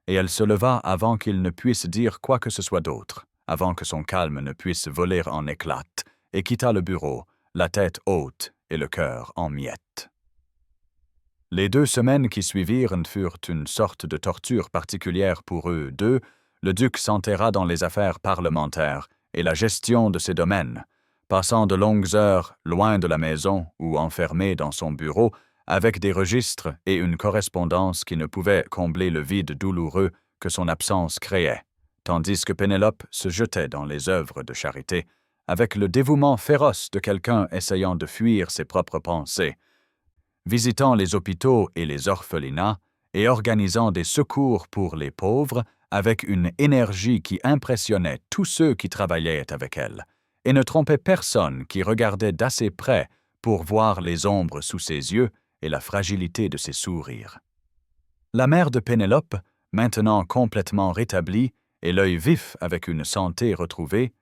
Et elle se leva avant qu'il ne puisse dire quoi que ce soit d'autre, avant que son calme ne puisse voler en éclats, et quitta le bureau, la tête haute et le cœur en miettes. Les 2 semaines qui suivirent furent une sorte de torture particulière pour eux deux. Le duc s'enterra dans les affaires parlementaires et la gestion de ses domaines, passant de longues heures loin de la maison ou enfermé dans son bureau, avec des registres et une correspondance qui ne pouvaient combler le vide douloureux que son absence créait, tandis que Pénélope se jetait dans les œuvres de charité, avec le dévouement féroce de quelqu'un essayant de fuir ses propres pensées, visitant les hôpitaux et les orphelinats et organisant des secours pour les pauvres avec une énergie qui impressionnait tous ceux qui travaillaient avec elle, et ne trompait personne qui regardait d'assez près pour voir les ombres sous ses yeux et la fragilité de ses sourires. La mère de Pénélope, maintenant complètement rétablie et l'œil vif avec une santé retrouvée,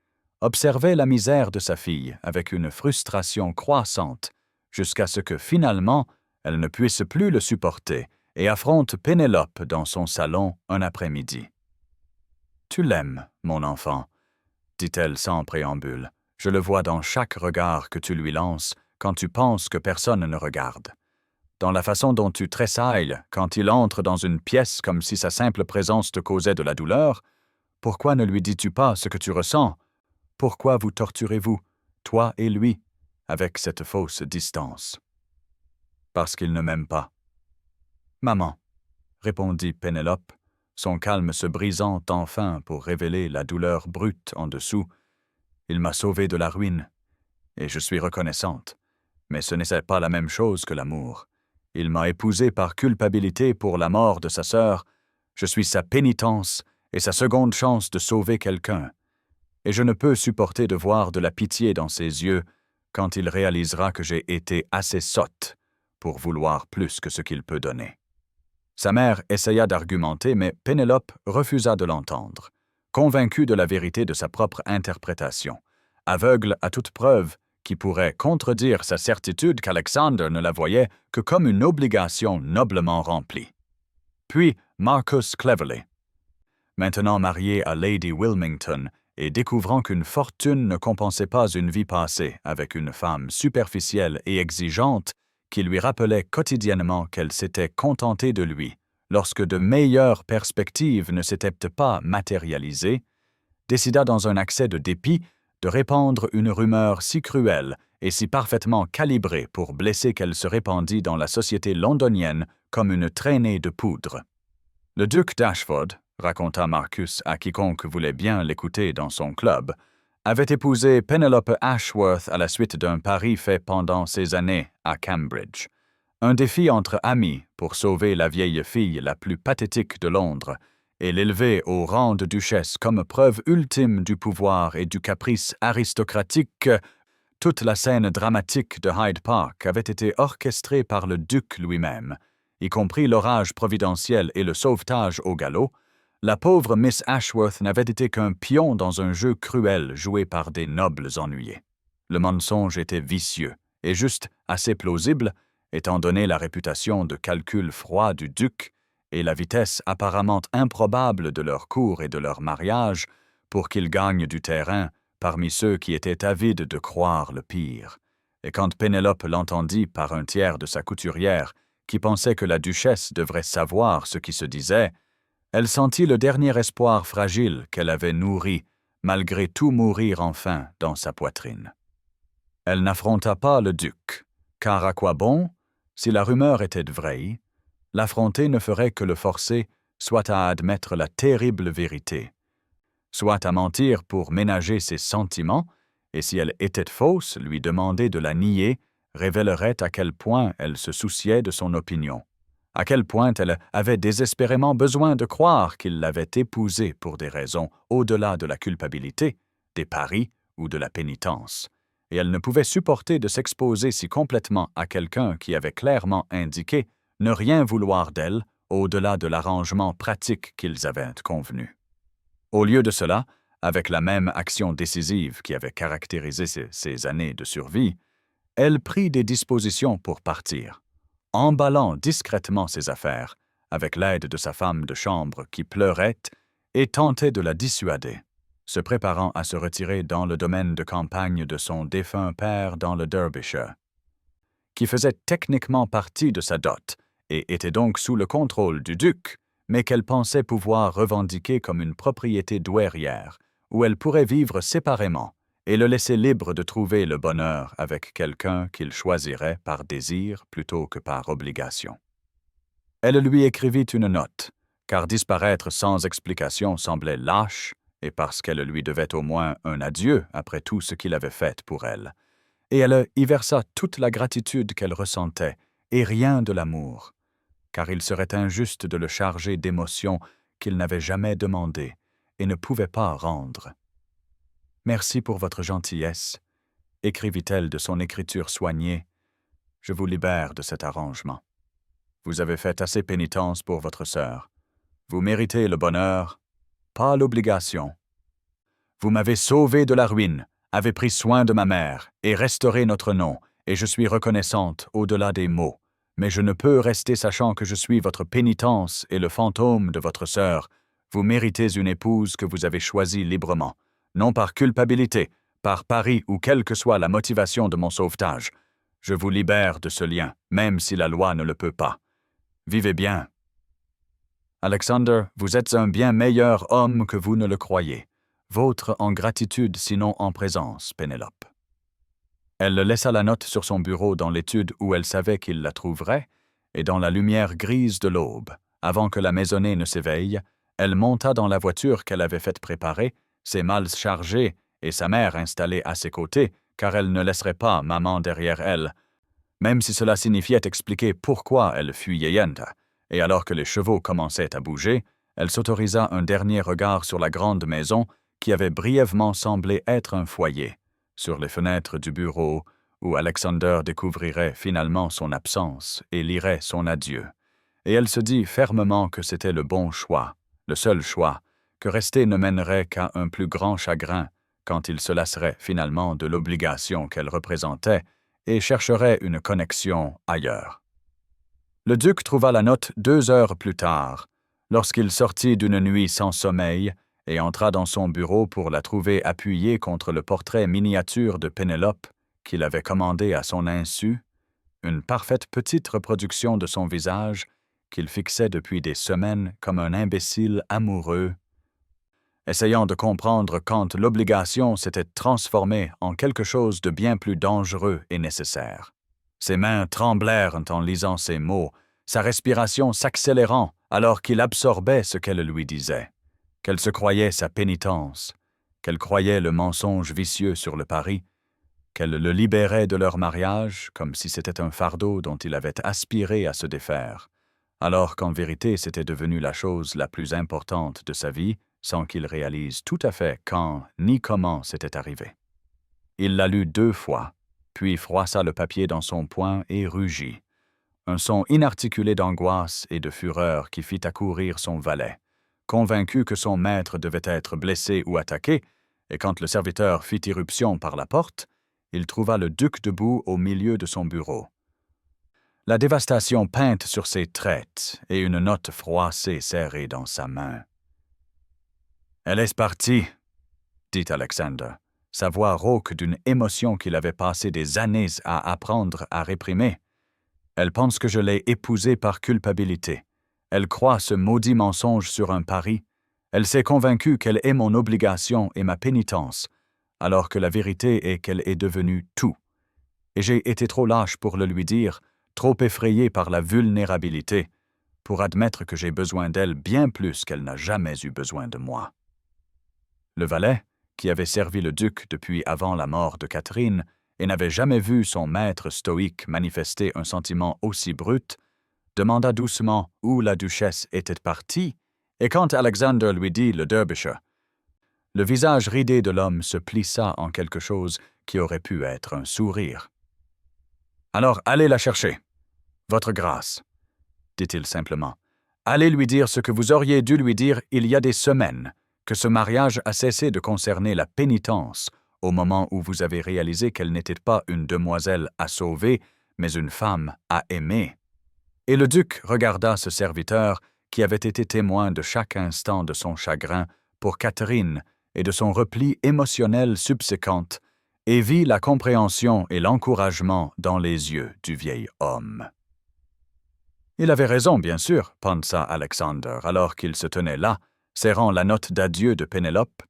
observait la misère de sa fille avec une frustration croissante, jusqu'à ce que finalement elle ne puisse plus le supporter et affronte Pénélope dans son salon un après-midi. « Tu l'aimes, mon enfant, » dit-elle sans préambule. « Je le vois dans chaque regard que tu lui lances quand tu penses que personne ne regarde. Dans la façon dont tu tressailles quand il entre dans une pièce comme si sa simple présence te causait de la douleur. Pourquoi ne lui dis-tu pas ce que tu ressens? Pourquoi vous torturez-vous, toi et lui, avec cette fausse distance? » « Parce qu'il ne m'aime pas. »« Maman, » répondit Pénélope, son calme se brisant enfin pour révéler la douleur brute en dessous. « Il m'a sauvée de la ruine, et je suis reconnaissante. Mais ce n'est pas la même chose que l'amour. Il m'a épousée par culpabilité pour la mort de sa sœur. Je suis sa pénitence et sa seconde chance de sauver quelqu'un. Et je ne peux supporter de voir de la pitié dans ses yeux quand il réalisera que j'ai été assez sotte pour vouloir plus que ce qu'il peut donner. » Sa mère essaya d'argumenter, mais Pénélope refusa de l'entendre, convaincue de la vérité de sa propre interprétation, aveugle à toute preuve qui pourrait contredire sa certitude qu'Alexander ne la voyait que comme une obligation noblement remplie. Puis Marcus Cleverley, maintenant marié à Lady Wilmington et découvrant qu'une fortune ne compensait pas une vie passée avec une femme superficielle et exigeante qui lui rappelait quotidiennement qu'elle s'était contentée de lui lorsque de meilleures perspectives ne s'étaient pas matérialisées, décida dans un accès de dépit de répandre une rumeur si cruelle et si parfaitement calibrée pour blesser qu'elle se répandit dans la société londonienne comme une traînée de poudre. Le duc d'Ashford, raconta Marcus à quiconque voulait bien l'écouter dans son club, avait épousé Penelope Ashworth à la suite d'un pari fait pendant ses années à Cambridge. Un défi entre amis pour sauver la vieille fille la plus pathétique de Londres et l'élever au rang de duchesse comme preuve ultime du pouvoir et du caprice aristocratique. Toute la scène dramatique de Hyde Park avait été orchestrée par le duc lui-même, y compris l'orage providentiel et le sauvetage au galop. La pauvre Miss Ashworth n'avait été qu'un pion dans un jeu cruel joué par des nobles ennuyés. Le mensonge était vicieux et juste assez plausible, étant donné la réputation de calcul froid du duc et la vitesse apparemment improbable de leur cour et de leur mariage pour qu'ils gagnent du terrain parmi ceux qui étaient avides de croire le pire. Et quand Pénélope l'entendit par un tiers de sa couturière, qui pensait que la duchesse devrait savoir ce qui se disait, elle sentit le dernier espoir fragile qu'elle avait nourri, malgré tout mourir enfin dans sa poitrine. Elle n'affronta pas le duc, car à quoi bon, si la rumeur était vraie, l'affronter ne ferait que le forcer soit à admettre la terrible vérité, soit à mentir pour ménager ses sentiments et si elle était fausse, lui demander de la nier révélerait à quel point elle se souciait de son opinion, à quel point elle avait désespérément besoin de croire qu'il l'avait épousée pour des raisons au-delà de la culpabilité, des paris ou de la pénitence, et elle ne pouvait supporter de s'exposer si complètement à quelqu'un qui avait clairement indiqué ne rien vouloir d'elle au-delà de l'arrangement pratique qu'ils avaient convenu. Au lieu de cela, avec la même action décisive qui avait caractérisé ses années de survie, elle prit des dispositions pour partir, emballant discrètement ses affaires, avec l'aide de sa femme de chambre qui pleurait et tentait de la dissuader, se préparant à se retirer dans le domaine de campagne de son défunt père dans le Derbyshire, qui faisait techniquement partie de sa dot et était donc sous le contrôle du duc, mais qu'elle pensait pouvoir revendiquer comme une propriété douairière, où elle pourrait vivre séparément et le laisser libre de trouver le bonheur avec quelqu'un qu'il choisirait par désir plutôt que par obligation. Elle lui écrivit une note, car disparaître sans explication semblait lâche, et parce qu'elle lui devait au moins un adieu après tout ce qu'il avait fait pour elle, et elle y versa toute la gratitude qu'elle ressentait, et rien de l'amour, car il serait injuste de le charger d'émotions qu'il n'avait jamais demandées et ne pouvait pas rendre. « Merci pour votre gentillesse », écrivit-elle de son écriture soignée. « Je vous libère de cet arrangement. Vous avez fait assez pénitence pour votre sœur. Vous méritez le bonheur, pas l'obligation. Vous m'avez sauvé de la ruine, avez pris soin de ma mère et restauré notre nom, et je suis reconnaissante au-delà des mots. Mais je ne peux rester sachant que je suis votre pénitence et le fantôme de votre sœur. Vous méritez une épouse que vous avez choisie librement, non par culpabilité, par pari ou quelle que soit la motivation de mon sauvetage. Je vous libère de ce lien, même si la loi ne le peut pas. Vivez bien. Alexander, vous êtes un bien meilleur homme que vous ne le croyez. Vôtre en gratitude, sinon en présence, Pénélope. » Elle laissa la note sur son bureau dans l'étude où elle savait qu'il la trouverait, et dans la lumière grise de l'aube, avant que la maisonnée ne s'éveille, elle monta dans la voiture qu'elle avait faite préparer, ses malles chargées et sa mère installée à ses côtés, car elle ne laisserait pas maman derrière elle, même si cela signifiait expliquer pourquoi elle fuyait Yenta, et alors que les chevaux commençaient à bouger, elle s'autorisa un dernier regard sur la grande maison qui avait brièvement semblé être un foyer, sur les fenêtres du bureau où Alexander découvrirait finalement son absence et lirait son adieu, et elle se dit fermement que c'était le bon choix, le seul choix, que rester ne mènerait qu'à un plus grand chagrin quand il se lasserait finalement de l'obligation qu'elle représentait et chercherait une connexion ailleurs. Le duc trouva la note 2 heures plus tard, lorsqu'il sortit d'une nuit sans sommeil et entra dans son bureau pour la trouver appuyée contre le portrait miniature de Pénélope qu'il avait commandé à son insu, une parfaite petite reproduction de son visage qu'il fixait depuis des semaines comme un imbécile amoureux, essayant de comprendre quand l'obligation s'était transformée en quelque chose de bien plus dangereux et nécessaire. Ses mains tremblèrent en lisant ces mots, sa respiration s'accélérant alors qu'il absorbait ce qu'elle lui disait, qu'elle se croyait sa pénitence, qu'elle croyait le mensonge vicieux sur le pari, qu'elle le libérait de leur mariage comme si c'était un fardeau dont il avait aspiré à se défaire, alors qu'en vérité c'était devenu la chose la plus importante de sa vie, sans qu'il réalise tout à fait quand ni comment c'était arrivé. Il la lut 2 fois, puis froissa le papier dans son poing et rugit, un son inarticulé d'angoisse et de fureur qui fit accourir son valet, convaincu que son maître devait être blessé ou attaqué, et quand le serviteur fit irruption par la porte, il trouva le duc debout au milieu de son bureau. La dévastation peinte sur ses traits et une note froissée serrée dans sa main. « Elle est partie, » dit Alexander, sa voix rauque d'une émotion qu'il avait passé des années à apprendre à réprimer. « Elle pense que je l'ai épousée par culpabilité. Elle croit ce maudit mensonge sur un pari. Elle s'est convaincue qu'elle est mon obligation et ma pénitence, alors que la vérité est qu'elle est devenue tout. Et j'ai été trop lâche pour le lui dire, trop effrayé par la vulnérabilité, pour admettre que j'ai besoin d'elle bien plus qu'elle n'a jamais eu besoin de moi. » Le valet, qui avait servi le duc depuis avant la mort de Catherine et n'avait jamais vu son maître stoïque manifester un sentiment aussi brut, demanda doucement où la duchesse était partie, et quand Alexander lui dit le Derbyshire, le visage ridé de l'homme se plissa en quelque chose qui aurait pu être un sourire. « Alors allez la chercher, votre grâce, » dit-il simplement. « Allez lui dire ce que vous auriez dû lui dire il y a des semaines, que ce mariage a cessé de concerner la pénitence au moment où vous avez réalisé qu'elle n'était pas une demoiselle à sauver, mais une femme à aimer. » Et le duc regarda ce serviteur qui avait été témoin de chaque instant de son chagrin pour Catherine et de son repli émotionnel subséquent, et vit la compréhension et l'encouragement dans les yeux du vieil homme. Il avait raison, bien sûr, pensa Alexander, alors qu'il se tenait là, serrant la note d'adieu de Pénélope,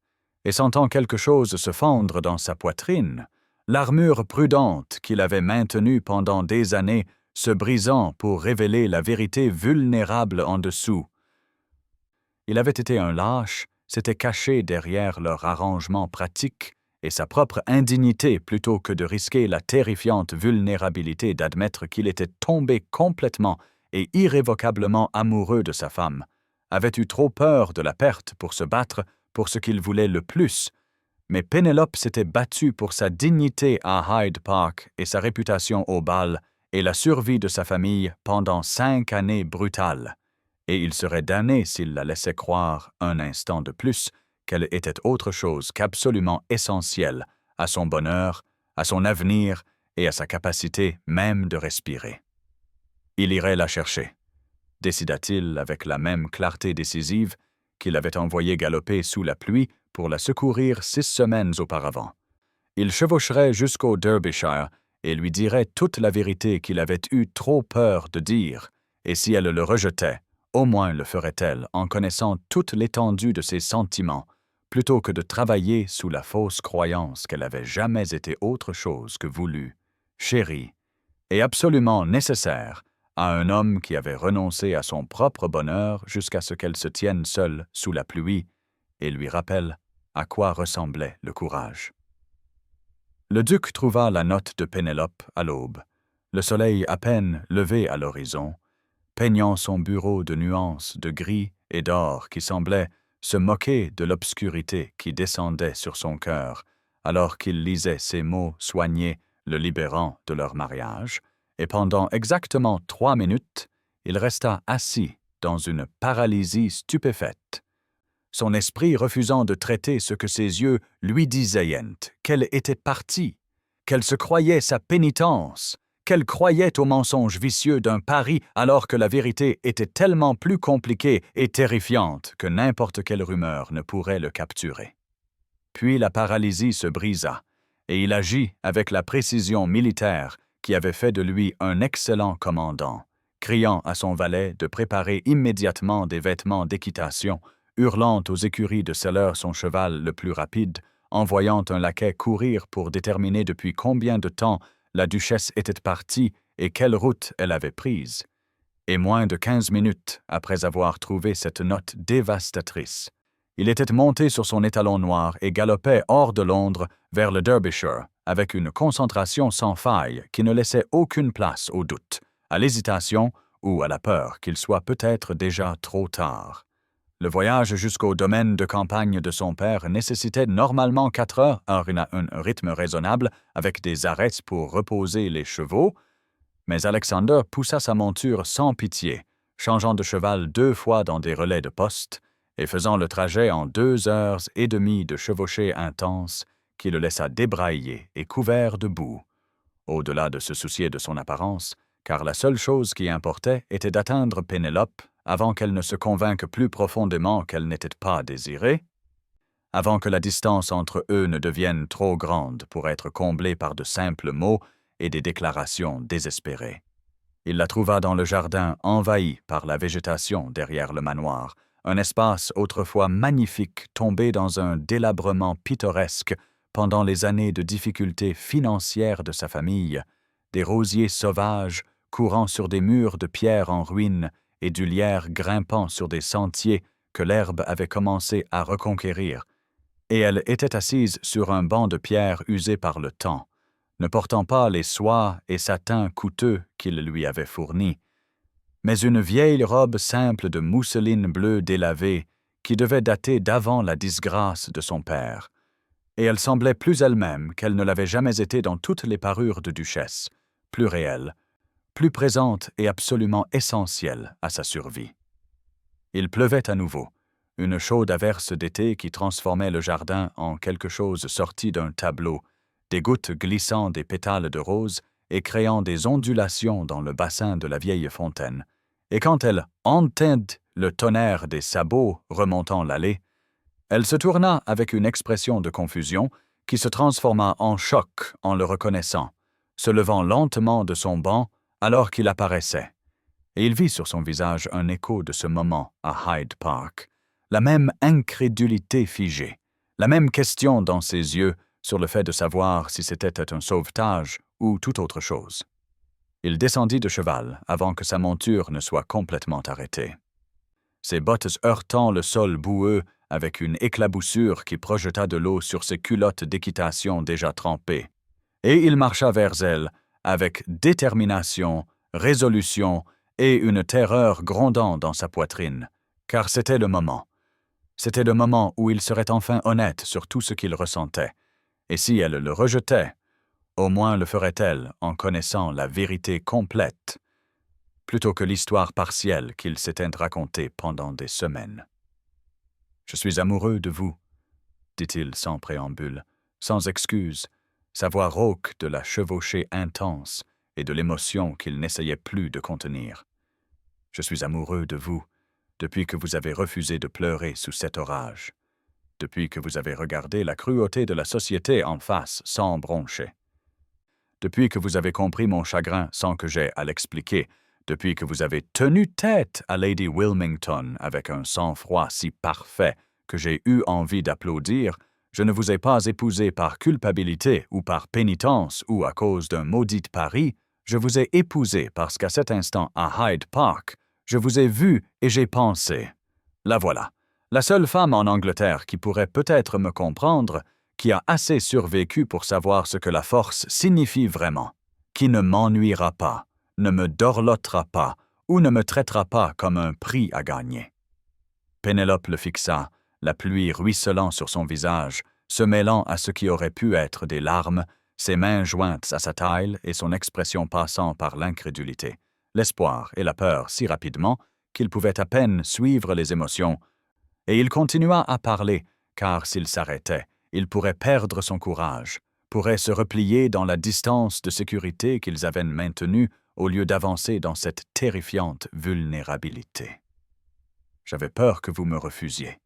et sentant quelque chose se fendre dans sa poitrine, l'armure prudente qu'il avait maintenue pendant des années se brisant pour révéler la vérité vulnérable en dessous. Il avait été un lâche, s'était caché derrière leur arrangement pratique et sa propre indignité plutôt que de risquer la terrifiante vulnérabilité d'admettre qu'il était tombé complètement et irrévocablement amoureux de sa femme, avait eu trop peur de la perte pour se battre pour ce qu'il voulait le plus, mais Pénélope s'était battue pour sa dignité à Hyde Park et sa réputation au bal et la survie de sa famille pendant 5 années brutales, et il serait damné s'il la laissait croire un instant de plus qu'elle était autre chose qu'absolument essentielle à son bonheur, à son avenir et à sa capacité même de respirer. Il irait la chercher, décida-t-il avec la même clarté décisive qu'il avait envoyé galoper sous la pluie pour la secourir 6 semaines auparavant. Il chevaucherait jusqu'au Derbyshire et lui dirait toute la vérité qu'il avait eu trop peur de dire, et si elle le rejetait, au moins le ferait-elle en connaissant toute l'étendue de ses sentiments, plutôt que de travailler sous la fausse croyance qu'elle avait jamais été autre chose que voulue, chérie, et absolument nécessaire à un homme qui avait renoncé à son propre bonheur jusqu'à ce qu'elle se tienne seule sous la pluie et lui rappelle à quoi ressemblait le courage. Le duc trouva la note de Pénélope à l'aube, le soleil à peine levé à l'horizon, peignant son bureau de nuances de gris et d'or qui semblaient se moquer de l'obscurité qui descendait sur son cœur alors qu'il lisait ces mots soignés le libérant de leur mariage, et pendant exactement 3 minutes, il resta assis dans une paralysie stupéfaite, son esprit refusant de traiter ce que ses yeux lui disaient, qu'elle était partie, qu'elle se croyait sa pénitence, qu'elle croyait au mensonge vicieux d'un pari alors que la vérité était tellement plus compliquée et terrifiante que n'importe quelle rumeur ne pourrait le capturer. Puis la paralysie se brisa, et il agit avec la précision militaire qui avait fait de lui un excellent commandant, criant à son valet de préparer immédiatement des vêtements d'équitation, hurlant aux écuries de seller son cheval le plus rapide, envoyant un laquais courir pour déterminer depuis combien de temps la duchesse était partie et quelle route elle avait prise. Et moins de 15 minutes après avoir trouvé cette note dévastatrice, il était monté sur son étalon noir et galopait hors de Londres vers le Derbyshire avec une concentration sans faille qui ne laissait aucune place au doute, à l'hésitation ou à la peur qu'il soit peut-être déjà trop tard. Le voyage jusqu'au domaine de campagne de son père nécessitait normalement 4 heures à un rythme raisonnable avec des arrêts pour reposer les chevaux, mais Alexander poussa sa monture sans pitié, changeant de cheval 2 fois dans des relais de poste et faisant le trajet en 2 heures et demie de chevauchée intense qui le laissa débraillé et couvert de boue, au-delà de se soucier de son apparence, car la seule chose qui importait était d'atteindre Pénélope avant qu'elle ne se convainque plus profondément qu'elle n'était pas désirée, avant que la distance entre eux ne devienne trop grande pour être comblée par de simples mots et des déclarations désespérées. Il la trouva dans le jardin envahi par la végétation derrière le manoir, un espace autrefois magnifique tombé dans un délabrement pittoresque pendant les années de difficultés financières de sa famille, des rosiers sauvages courant sur des murs de pierre en ruine et du lierre grimpant sur des sentiers que l'herbe avait commencé à reconquérir, et elle était assise sur un banc de pierre usé par le temps, ne portant pas les soies et satins coûteux qu'il lui avait fournis, mais une vieille robe simple de mousseline bleue délavée qui devait dater d'avant la disgrâce de son père, et elle semblait plus elle-même qu'elle ne l'avait jamais été dans toutes les parures de duchesse, plus réelle, plus présente et absolument essentielle à sa survie. Il pleuvait à nouveau, une chaude averse d'été qui transformait le jardin en quelque chose sorti d'un tableau, des gouttes glissant des pétales de rose et créant des ondulations dans le bassin de la vieille fontaine. Et quand elle entendit le tonnerre des sabots remontant l'allée, elle se tourna avec une expression de confusion qui se transforma en choc en le reconnaissant, se levant lentement de son banc alors qu'il apparaissait. Et il vit sur son visage un écho de ce moment à Hyde Park, la même incrédulité figée, la même question dans ses yeux sur le fait de savoir si c'était un sauvetage ou toute autre chose. Il descendit de cheval avant que sa monture ne soit complètement arrêtée. Ses bottes heurtant le sol boueux avec une éclaboussure qui projeta de l'eau sur ses culottes d'équitation déjà trempées. Et il marcha vers elle avec détermination, résolution et une terreur grondant dans sa poitrine, car c'était le moment. C'était le moment où il serait enfin honnête sur tout ce qu'il ressentait, et si elle le rejetait, au moins le ferait-elle en connaissant la vérité complète, plutôt que l'histoire partielle qu'il s'était racontée pendant des semaines. « Je suis amoureux de vous, » dit-il sans préambule, sans excuse, sa voix rauque de la chevauchée intense et de l'émotion qu'il n'essayait plus de contenir. « Je suis amoureux de vous depuis que vous avez refusé de pleurer sous cet orage, depuis que vous avez regardé la cruauté de la société en face sans broncher, depuis que vous avez compris mon chagrin sans que j'aie à l'expliquer, depuis que vous avez tenu tête à Lady Wilmington avec un sang-froid si parfait que j'ai eu envie d'applaudir. Je ne vous ai pas épousé par culpabilité ou par pénitence ou à cause d'un maudit pari, je vous ai épousé parce qu'à cet instant à Hyde Park, je vous ai vu et j'ai pensé. La voilà, la seule femme en Angleterre qui pourrait peut-être me comprendre, qui a assez survécu pour savoir ce que la force signifie vraiment, qui ne m'ennuiera pas, ne me dorlotera pas ou ne me traitera pas comme un prix à gagner. » Pénélope le fixa, la pluie ruisselant sur son visage, se mêlant à ce qui aurait pu être des larmes, ses mains jointes à sa taille et son expression passant par l'incrédulité, l'espoir et la peur si rapidement qu'il pouvait à peine suivre les émotions, et il continua à parler, car s'il s'arrêtait, il pourrait perdre son courage, pourrait se replier dans la distance de sécurité qu'ils avaient maintenue au lieu d'avancer dans cette terrifiante vulnérabilité. « J'avais peur que vous me refusiez, »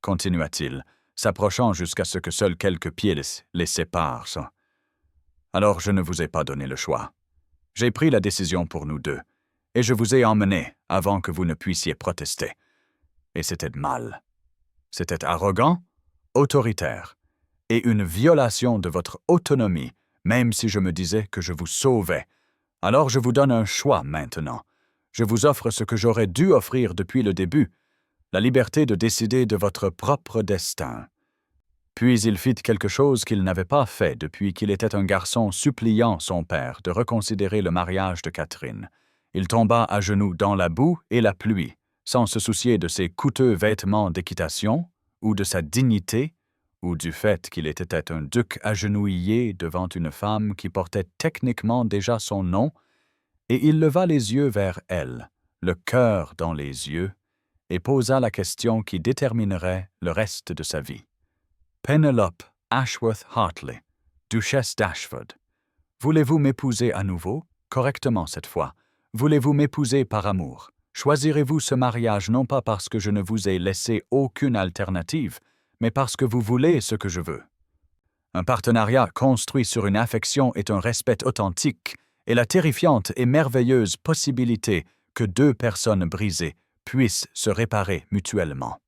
continua-t-il, s'approchant jusqu'à ce que seuls quelques pieds les séparent. « Alors je ne vous ai pas donné le choix. J'ai pris la décision pour nous deux, et je vous ai emmené avant que vous ne puissiez protester. Et c'était mal. C'était arrogant, autoritaire, et une violation de votre autonomie, même si je me disais que je vous sauvais. Alors je vous donne un choix maintenant. Je vous offre ce que j'aurais dû offrir depuis le début, la liberté de décider de votre propre destin. » Puis il fit quelque chose qu'il n'avait pas fait depuis qu'il était un garçon suppliant son père de reconsidérer le mariage de Catherine. Il tomba à genoux dans la boue et la pluie, sans se soucier de ses coûteux vêtements d'équitation, ou de sa dignité, ou du fait qu'il était un duc agenouillé devant une femme qui portait techniquement déjà son nom, et il leva les yeux vers elle, le cœur dans les yeux, et posa la question qui déterminerait le reste de sa vie. « Penelope Ashworth Hartley, duchesse d'Ashford, voulez-vous m'épouser à nouveau, correctement cette fois? Voulez-vous m'épouser par amour? Choisirez-vous ce mariage non pas parce que je ne vous ai laissé aucune alternative, mais parce que vous voulez ce que je veux? Un partenariat construit sur une affection est un respect authentique et la terrifiante et merveilleuse possibilité que deux personnes brisées puissent se réparer mutuellement. »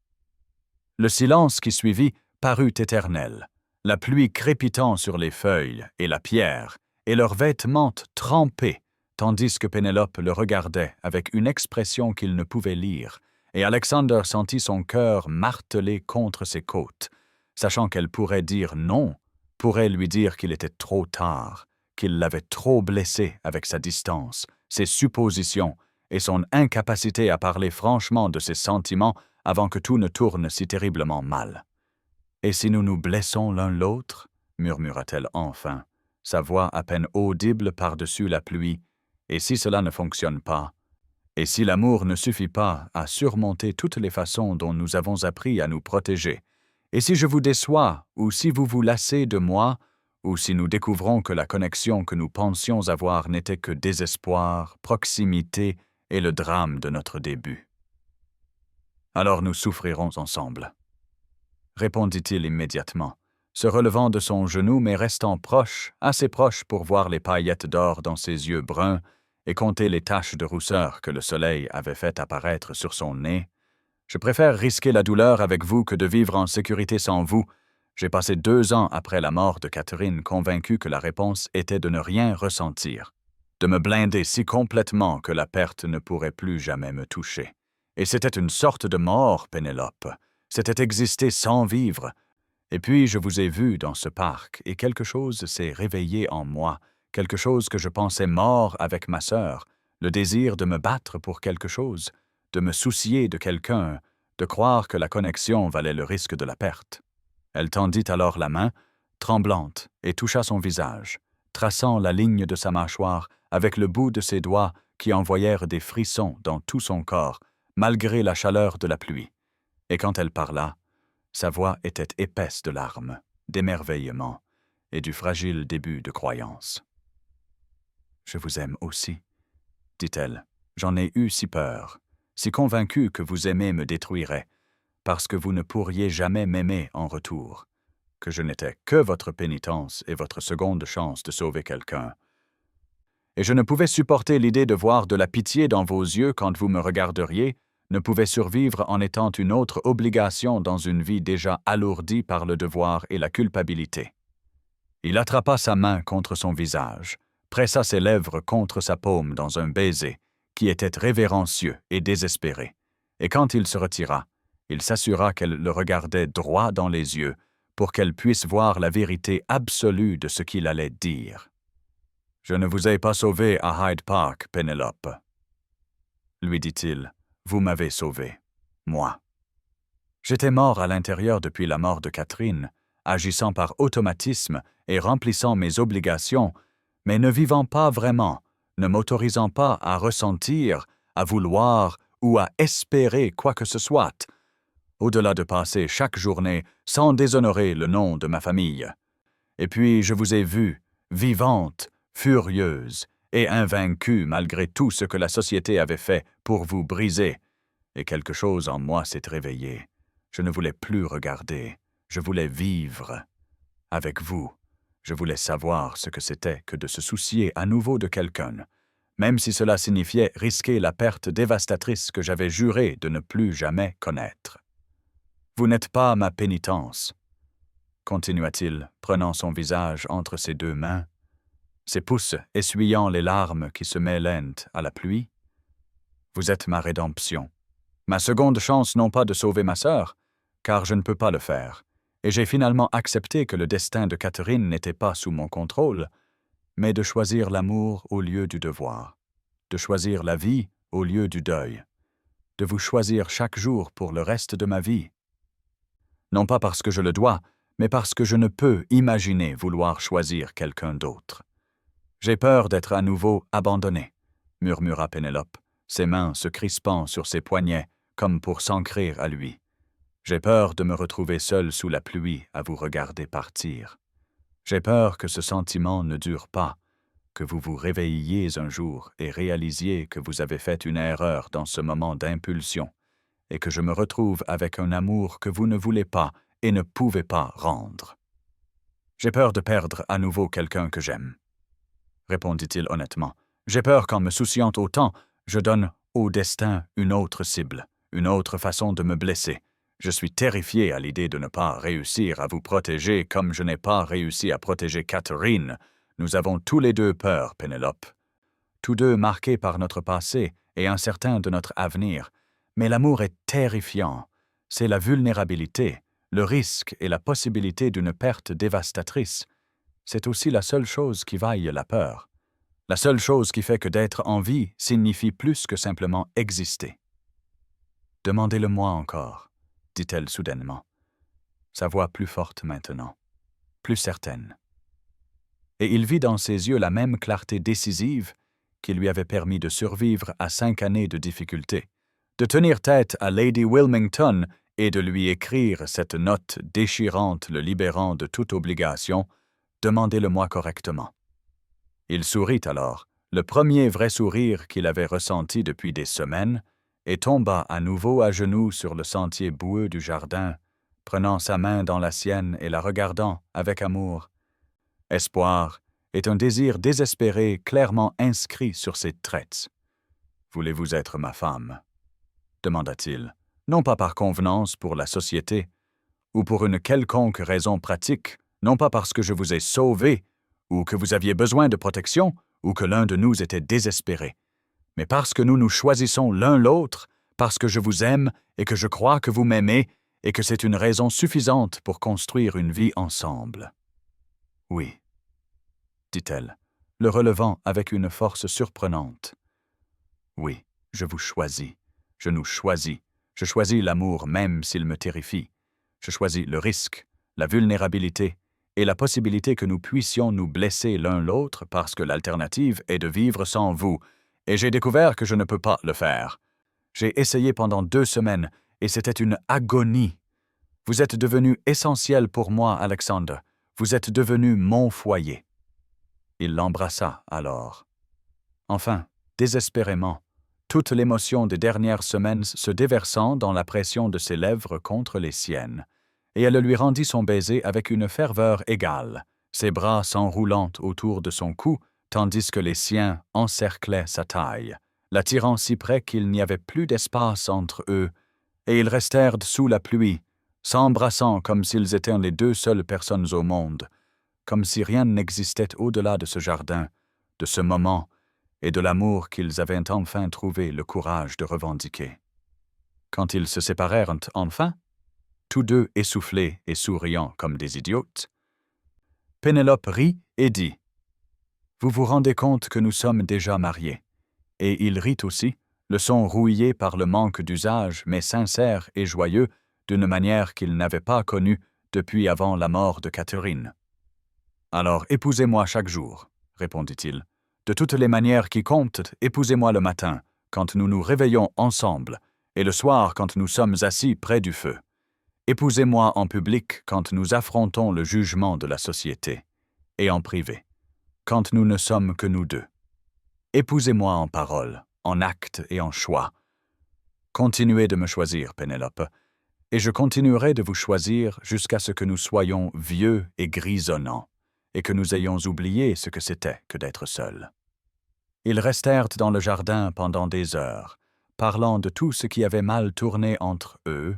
Le silence qui suivit parut éternel, la pluie crépitant sur les feuilles et la pierre, et leurs vêtements trempés, tandis que Pénélope le regardait avec une expression qu'il ne pouvait lire, et Alexander sentit son cœur martelé contre ses côtes, sachant qu'elle pourrait dire non, pourrait lui dire qu'il était trop tard, qu'il l'avait trop blessé avec sa distance, ses suppositions et son incapacité à parler franchement de ses sentiments avant que tout ne tourne si terriblement mal. « Et si nous nous blessons l'un l'autre » murmura-t-elle enfin, sa voix à peine audible par-dessus la pluie. « Et si cela ne fonctionne pas? Et si l'amour ne suffit pas à surmonter toutes les façons dont nous avons appris à nous protéger? Et si je vous déçois, ou si vous vous lassez de moi, ou si nous découvrons que la connexion que nous pensions avoir n'était que désespoir, proximité et le drame de notre début? Alors nous souffrirons ensemble, » répondit-il immédiatement, se relevant de son genou mais restant proche, assez proche pour voir les paillettes d'or dans ses yeux bruns et compter les taches de rousseur que le soleil avait fait apparaître sur son nez. « Je préfère risquer la douleur avec vous que de vivre en sécurité sans vous. J'ai passé 2 ans après la mort de Catherine convaincu que la réponse était de ne rien ressentir, de me blinder si complètement que la perte ne pourrait plus jamais me toucher. Et c'était une sorte de mort, Pénélope. C'était exister sans vivre. Et puis je vous ai vu dans ce parc, et quelque chose s'est réveillé en moi, quelque chose que je pensais mort avec ma sœur, le désir de me battre pour quelque chose, de me soucier de quelqu'un, de croire que la connexion valait le risque de la perte. » Elle tendit alors la main, tremblante, et toucha son visage, traçant la ligne de sa mâchoire avec le bout de ses doigts qui envoyèrent des frissons dans tout son corps, malgré la chaleur de la pluie. Et quand elle parla, sa voix était épaisse de larmes, d'émerveillement et du fragile début de croyance. « Je vous aime aussi, » dit-elle. « J'en ai eu si peur, si convaincue que vous aimer me détruirait, parce que vous ne pourriez jamais m'aimer en retour, que je n'étais que votre pénitence et votre seconde chance de sauver quelqu'un. Et je ne pouvais supporter l'idée de voir de la pitié dans vos yeux quand vous me regarderiez, ne pouvait survivre en étant une autre obligation dans une vie déjà alourdie par le devoir et la culpabilité. » Il attrapa sa main contre son visage, pressa ses lèvres contre sa paume dans un baiser qui était révérencieux et désespéré, et quand il se retira, il s'assura qu'elle le regardait droit dans les yeux pour qu'elle puisse voir la vérité absolue de ce qu'il allait dire. « Je ne vous ai pas sauvé à Hyde Park, Pénélope, » lui dit-il. « Vous m'avez sauvé, moi. J'étais mort à l'intérieur depuis la mort de Catherine, agissant par automatisme et remplissant mes obligations, mais ne vivant pas vraiment, ne m'autorisant pas à ressentir, à vouloir ou à espérer quoi que ce soit, au-delà de passer chaque journée sans déshonorer le nom de ma famille. Et puis je vous ai vue, vivante, furieuse et invaincue malgré tout ce que la société avait fait pour vous briser, et quelque chose en moi s'est réveillé. Je ne voulais plus regarder, je voulais vivre. Avec vous, je voulais savoir ce que c'était que de se soucier à nouveau de quelqu'un, même si cela signifiait risquer la perte dévastatrice que j'avais juré de ne plus jamais connaître. Vous n'êtes pas ma pénitence, » continua-t-il, prenant son visage entre ses 2 mains, ses pouces essuyant les larmes qui se mêlaient à la pluie. « Vous êtes ma rédemption, ma seconde chance non pas de sauver ma sœur, car je ne peux pas le faire, et j'ai finalement accepté que le destin de Catherine n'était pas sous mon contrôle, mais de choisir l'amour au lieu du devoir, de choisir la vie au lieu du deuil, de vous choisir chaque jour pour le reste de ma vie. Non pas parce que je le dois, mais parce que je ne peux imaginer vouloir choisir quelqu'un d'autre. J'ai peur d'être à nouveau abandonné, » murmura Pénélope, ses mains se crispant sur ses poignets comme pour s'ancrer à lui. « J'ai peur de me retrouver seul sous la pluie à vous regarder partir. J'ai peur que ce sentiment ne dure pas, que vous vous réveilliez un jour et réalisiez que vous avez fait une erreur dans ce moment d'impulsion, et que je me retrouve avec un amour que vous ne voulez pas et ne pouvez pas rendre. J'ai peur de perdre à nouveau quelqu'un que j'aime, » répondit-il honnêtement. « J'ai peur qu'en me souciant autant, je donne au destin une autre cible, une autre façon de me blesser. Je suis terrifié à l'idée de ne pas réussir à vous protéger comme je n'ai pas réussi à protéger Catherine. Nous avons tous les 2 peur, Pénélope. Tous 2 marqués par notre passé et incertains de notre avenir. Mais l'amour est terrifiant. C'est la vulnérabilité, le risque et la possibilité d'une perte dévastatrice, c'est aussi la seule chose qui vaille la peur. La seule chose qui fait que d'être en vie signifie plus que simplement exister. « Demandez-le-moi encore, » dit-elle soudainement, sa voix plus forte maintenant, plus certaine. Et il vit dans ses yeux la même clarté décisive qui lui avait permis de survivre à 5 années de difficultés, de tenir tête à Lady Wilmington et de lui écrire cette note déchirante le libérant de toute obligation. « Demandez-le-moi correctement. » Il sourit alors, le premier vrai sourire qu'il avait ressenti depuis des semaines, et tomba à nouveau à genoux sur le sentier boueux du jardin, prenant sa main dans la sienne et la regardant avec amour. Espoir est un désir désespéré clairement inscrit sur ses traits. « Voulez-vous être ma femme ?» demanda-t-il, non pas par convenance pour la société, ou pour une quelconque raison pratique, non pas parce que je vous ai sauvé, ou que vous aviez besoin de protection, ou que l'un de nous était désespéré, mais parce que nous nous choisissons l'un l'autre, parce que je vous aime et que je crois que vous m'aimez, et que c'est une raison suffisante pour construire une vie ensemble. « Oui, » dit-elle, le relevant avec une force surprenante. « Oui, je vous choisis, je nous choisis, je choisis l'amour même s'il me terrifie. Je choisis le risque, la vulnérabilité et la possibilité que nous puissions nous blesser l'un l'autre parce que l'alternative est de vivre sans vous, et j'ai découvert que je ne peux pas le faire. J'ai essayé pendant 2 semaines, et c'était une agonie. Vous êtes devenu essentiel pour moi, Alexander. Vous êtes devenu mon foyer. » Il l'embrassa alors. Enfin, désespérément, toute l'émotion des dernières semaines se déversant dans la pression de ses lèvres contre les siennes, et elle lui rendit son baiser avec une ferveur égale, ses bras s'enroulant autour de son cou, tandis que les siens encerclaient sa taille, l'attirant si près qu'il n'y avait plus d'espace entre eux, et ils restèrent sous la pluie, s'embrassant comme s'ils étaient les 2 seules personnes au monde, comme si rien n'existait au-delà de ce jardin, de ce moment, et de l'amour qu'ils avaient enfin trouvé le courage de revendiquer. Quand ils se séparèrent enfin, tous 2 essoufflés et souriant comme des idiotes, Pénélope rit et dit « Vous vous rendez compte que nous sommes déjà mariés ?» Et il rit aussi, le son rouillé par le manque d'usage, mais sincère et joyeux, d'une manière qu'il n'avait pas connue depuis avant la mort de Catherine. « Alors épousez-moi chaque jour, » répondit-il. « De toutes les manières qui comptent, épousez-moi le matin, quand nous nous réveillons ensemble, et le soir quand nous sommes assis près du feu. Épousez-moi en public quand nous affrontons le jugement de la société, et en privé, quand nous ne sommes que nous 2. Épousez-moi en parole, en acte et en choix. Continuez de me choisir, Pénélope, et je continuerai de vous choisir jusqu'à ce que nous soyons vieux et grisonnants, et que nous ayons oublié ce que c'était que d'être seuls. » Ils restèrent dans le jardin pendant des heures, parlant de tout ce qui avait mal tourné entre eux,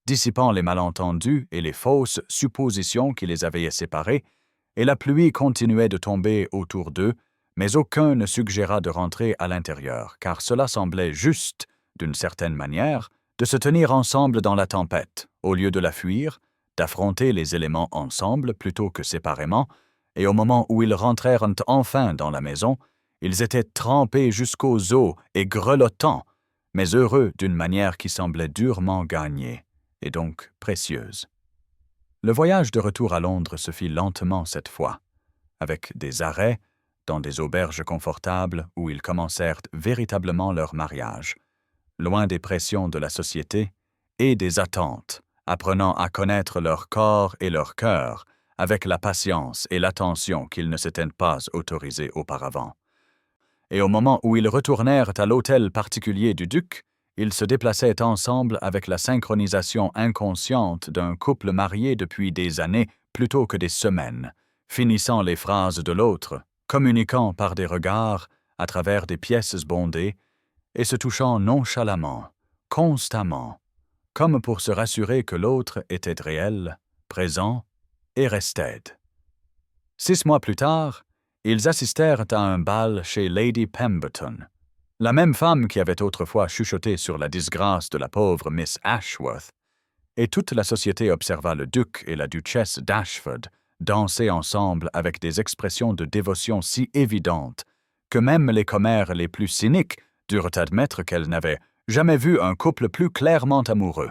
dissipant les malentendus et les fausses suppositions qui les avaient séparés, et la pluie continuait de tomber autour d'eux, mais aucun ne suggéra de rentrer à l'intérieur, car cela semblait juste, d'une certaine manière, de se tenir ensemble dans la tempête, au lieu de la fuir, d'affronter les éléments ensemble plutôt que séparément, et au moment où ils rentrèrent enfin dans la maison, ils étaient trempés jusqu'aux os et grelottants, mais heureux d'une manière qui semblait durement gagnée, et donc précieuse. Le voyage de retour à Londres se fit lentement cette fois, avec des arrêts dans des auberges confortables où ils commencèrent véritablement leur mariage, loin des pressions de la société et des attentes, apprenant à connaître leur corps et leur cœur avec la patience et l'attention qu'ils ne s'étaient pas autorisés auparavant. Et au moment où ils retournèrent à l'hôtel particulier du duc, ils se déplaçaient ensemble avec la synchronisation inconsciente d'un couple marié depuis des années plutôt que des semaines, finissant les phrases de l'autre, communiquant par des regards à travers des pièces bondées et se touchant nonchalamment, constamment, comme pour se rassurer que l'autre était réel, présent et restait. 6 mois plus tard, ils assistèrent à un bal chez Lady Pemberton, la même femme qui avait autrefois chuchoté sur la disgrâce de la pauvre Miss Ashworth, et toute la société observa le duc et la duchesse d'Ashford danser ensemble avec des expressions de dévotion si évidentes que même les commères les plus cyniques durent admettre qu'elles n'avaient jamais vu un couple plus clairement amoureux.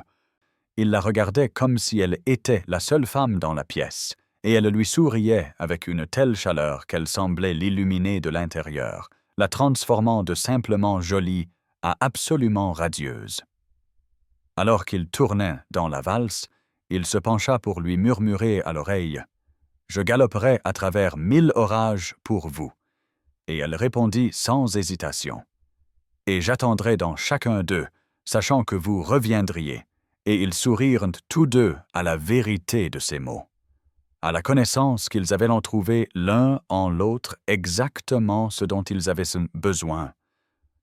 Ils la regardaient comme si elle était la seule femme dans la pièce, et elle lui souriait avec une telle chaleur qu'elle semblait l'illuminer de l'intérieur, la transformant de simplement jolie à absolument radieuse. Alors qu'il tournait dans la valse, il se pencha pour lui murmurer à l'oreille « Je galoperai à travers 1000 orages pour vous », et elle répondit sans hésitation « Et j'attendrai dans chacun d'eux, sachant que vous reviendriez. » Et ils sourirent tous deux à la vérité de ces mots, à la connaissance qu'ils avaient en trouvé l'un en l'autre exactement ce dont ils avaient besoin,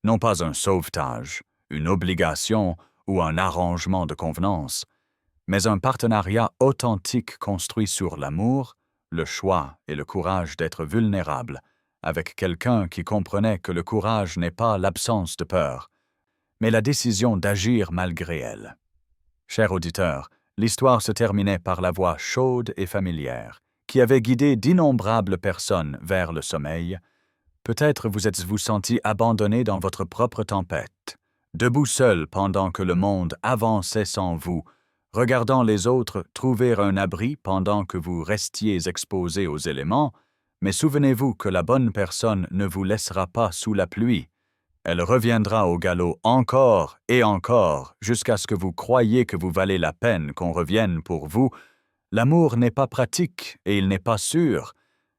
non pas un sauvetage, une obligation ou un arrangement de convenance, mais un partenariat authentique construit sur l'amour, le choix et le courage d'être vulnérable, avec quelqu'un qui comprenait que le courage n'est pas l'absence de peur, mais la décision d'agir malgré elle. Cher auditeur, l'histoire se terminait par la voix chaude et familière, qui avait guidé d'innombrables personnes vers le sommeil. Peut-être vous êtes-vous senti abandonné dans votre propre tempête, debout seul pendant que le monde avançait sans vous, regardant les autres trouver un abri pendant que vous restiez exposé aux éléments, mais souvenez-vous que la bonne personne ne vous laissera pas sous la pluie. Elle reviendra au galop encore et encore jusqu'à ce que vous croyiez que vous valez la peine qu'on revienne pour vous. L'amour n'est pas pratique et il n'est pas sûr.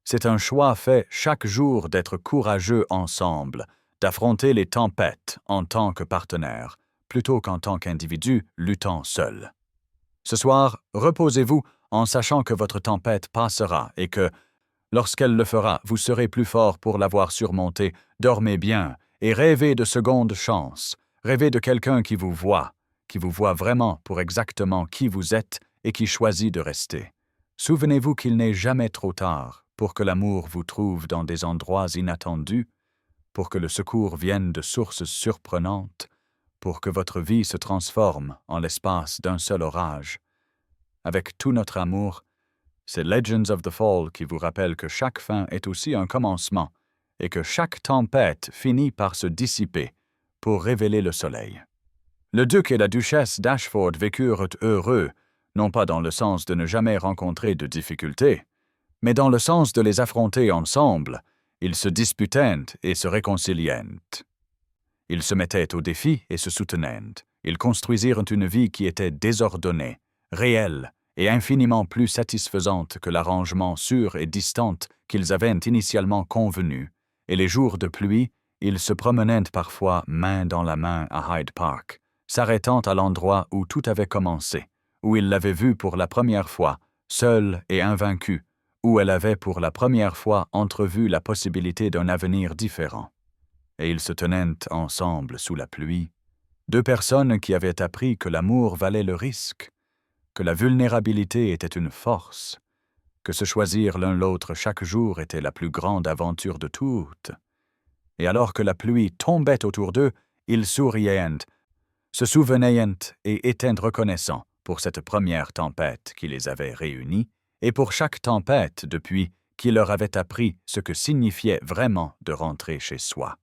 C'est un choix fait chaque jour d'être courageux ensemble, d'affronter les tempêtes en tant que partenaire, plutôt qu'en tant qu'individu luttant seul. Ce soir, reposez-vous en sachant que votre tempête passera et que, lorsqu'elle le fera, vous serez plus fort pour l'avoir surmontée. Dormez bien et rêvez de secondes chances. Rêvez de quelqu'un qui vous voit vraiment pour exactement qui vous êtes et qui choisit de rester. Souvenez-vous qu'il n'est jamais trop tard pour que l'amour vous trouve dans des endroits inattendus, pour que le secours vienne de sources surprenantes, pour que votre vie se transforme en l'espace d'un seul orage. Avec tout notre amour, c'est Legends of the Fall qui vous rappelle que chaque fin est aussi un commencement et que chaque tempête finit par se dissiper pour révéler le soleil. Le duc et la duchesse d'Ashford vécurent heureux, non pas dans le sens de ne jamais rencontrer de difficultés, mais dans le sens de les affronter ensemble. Ils se disputaient et se réconciliaient. Ils se mettaient au défi et se soutenaient. Ils construisirent une vie qui était désordonnée, réelle et infiniment plus satisfaisante que l'arrangement sûr et distant qu'ils avaient initialement convenu, et les jours de pluie, ils se promenaient parfois main dans la main à Hyde Park, s'arrêtant à l'endroit où tout avait commencé, où il l'avait vue pour la première fois, seule et invaincue, où elle avait pour la première fois entrevu la possibilité d'un avenir différent. Et ils se tenaient ensemble sous la pluie, deux personnes qui avaient appris que l'amour valait le risque, que la vulnérabilité était une force, que se choisir l'un l'autre chaque jour était la plus grande aventure de toutes. Et alors que la pluie tombait autour d'eux, ils souriaient, se souvenaient et étaient reconnaissants pour cette première tempête qui les avait réunis, et pour chaque tempête depuis qui leur avait appris ce que signifiait vraiment de rentrer chez soi.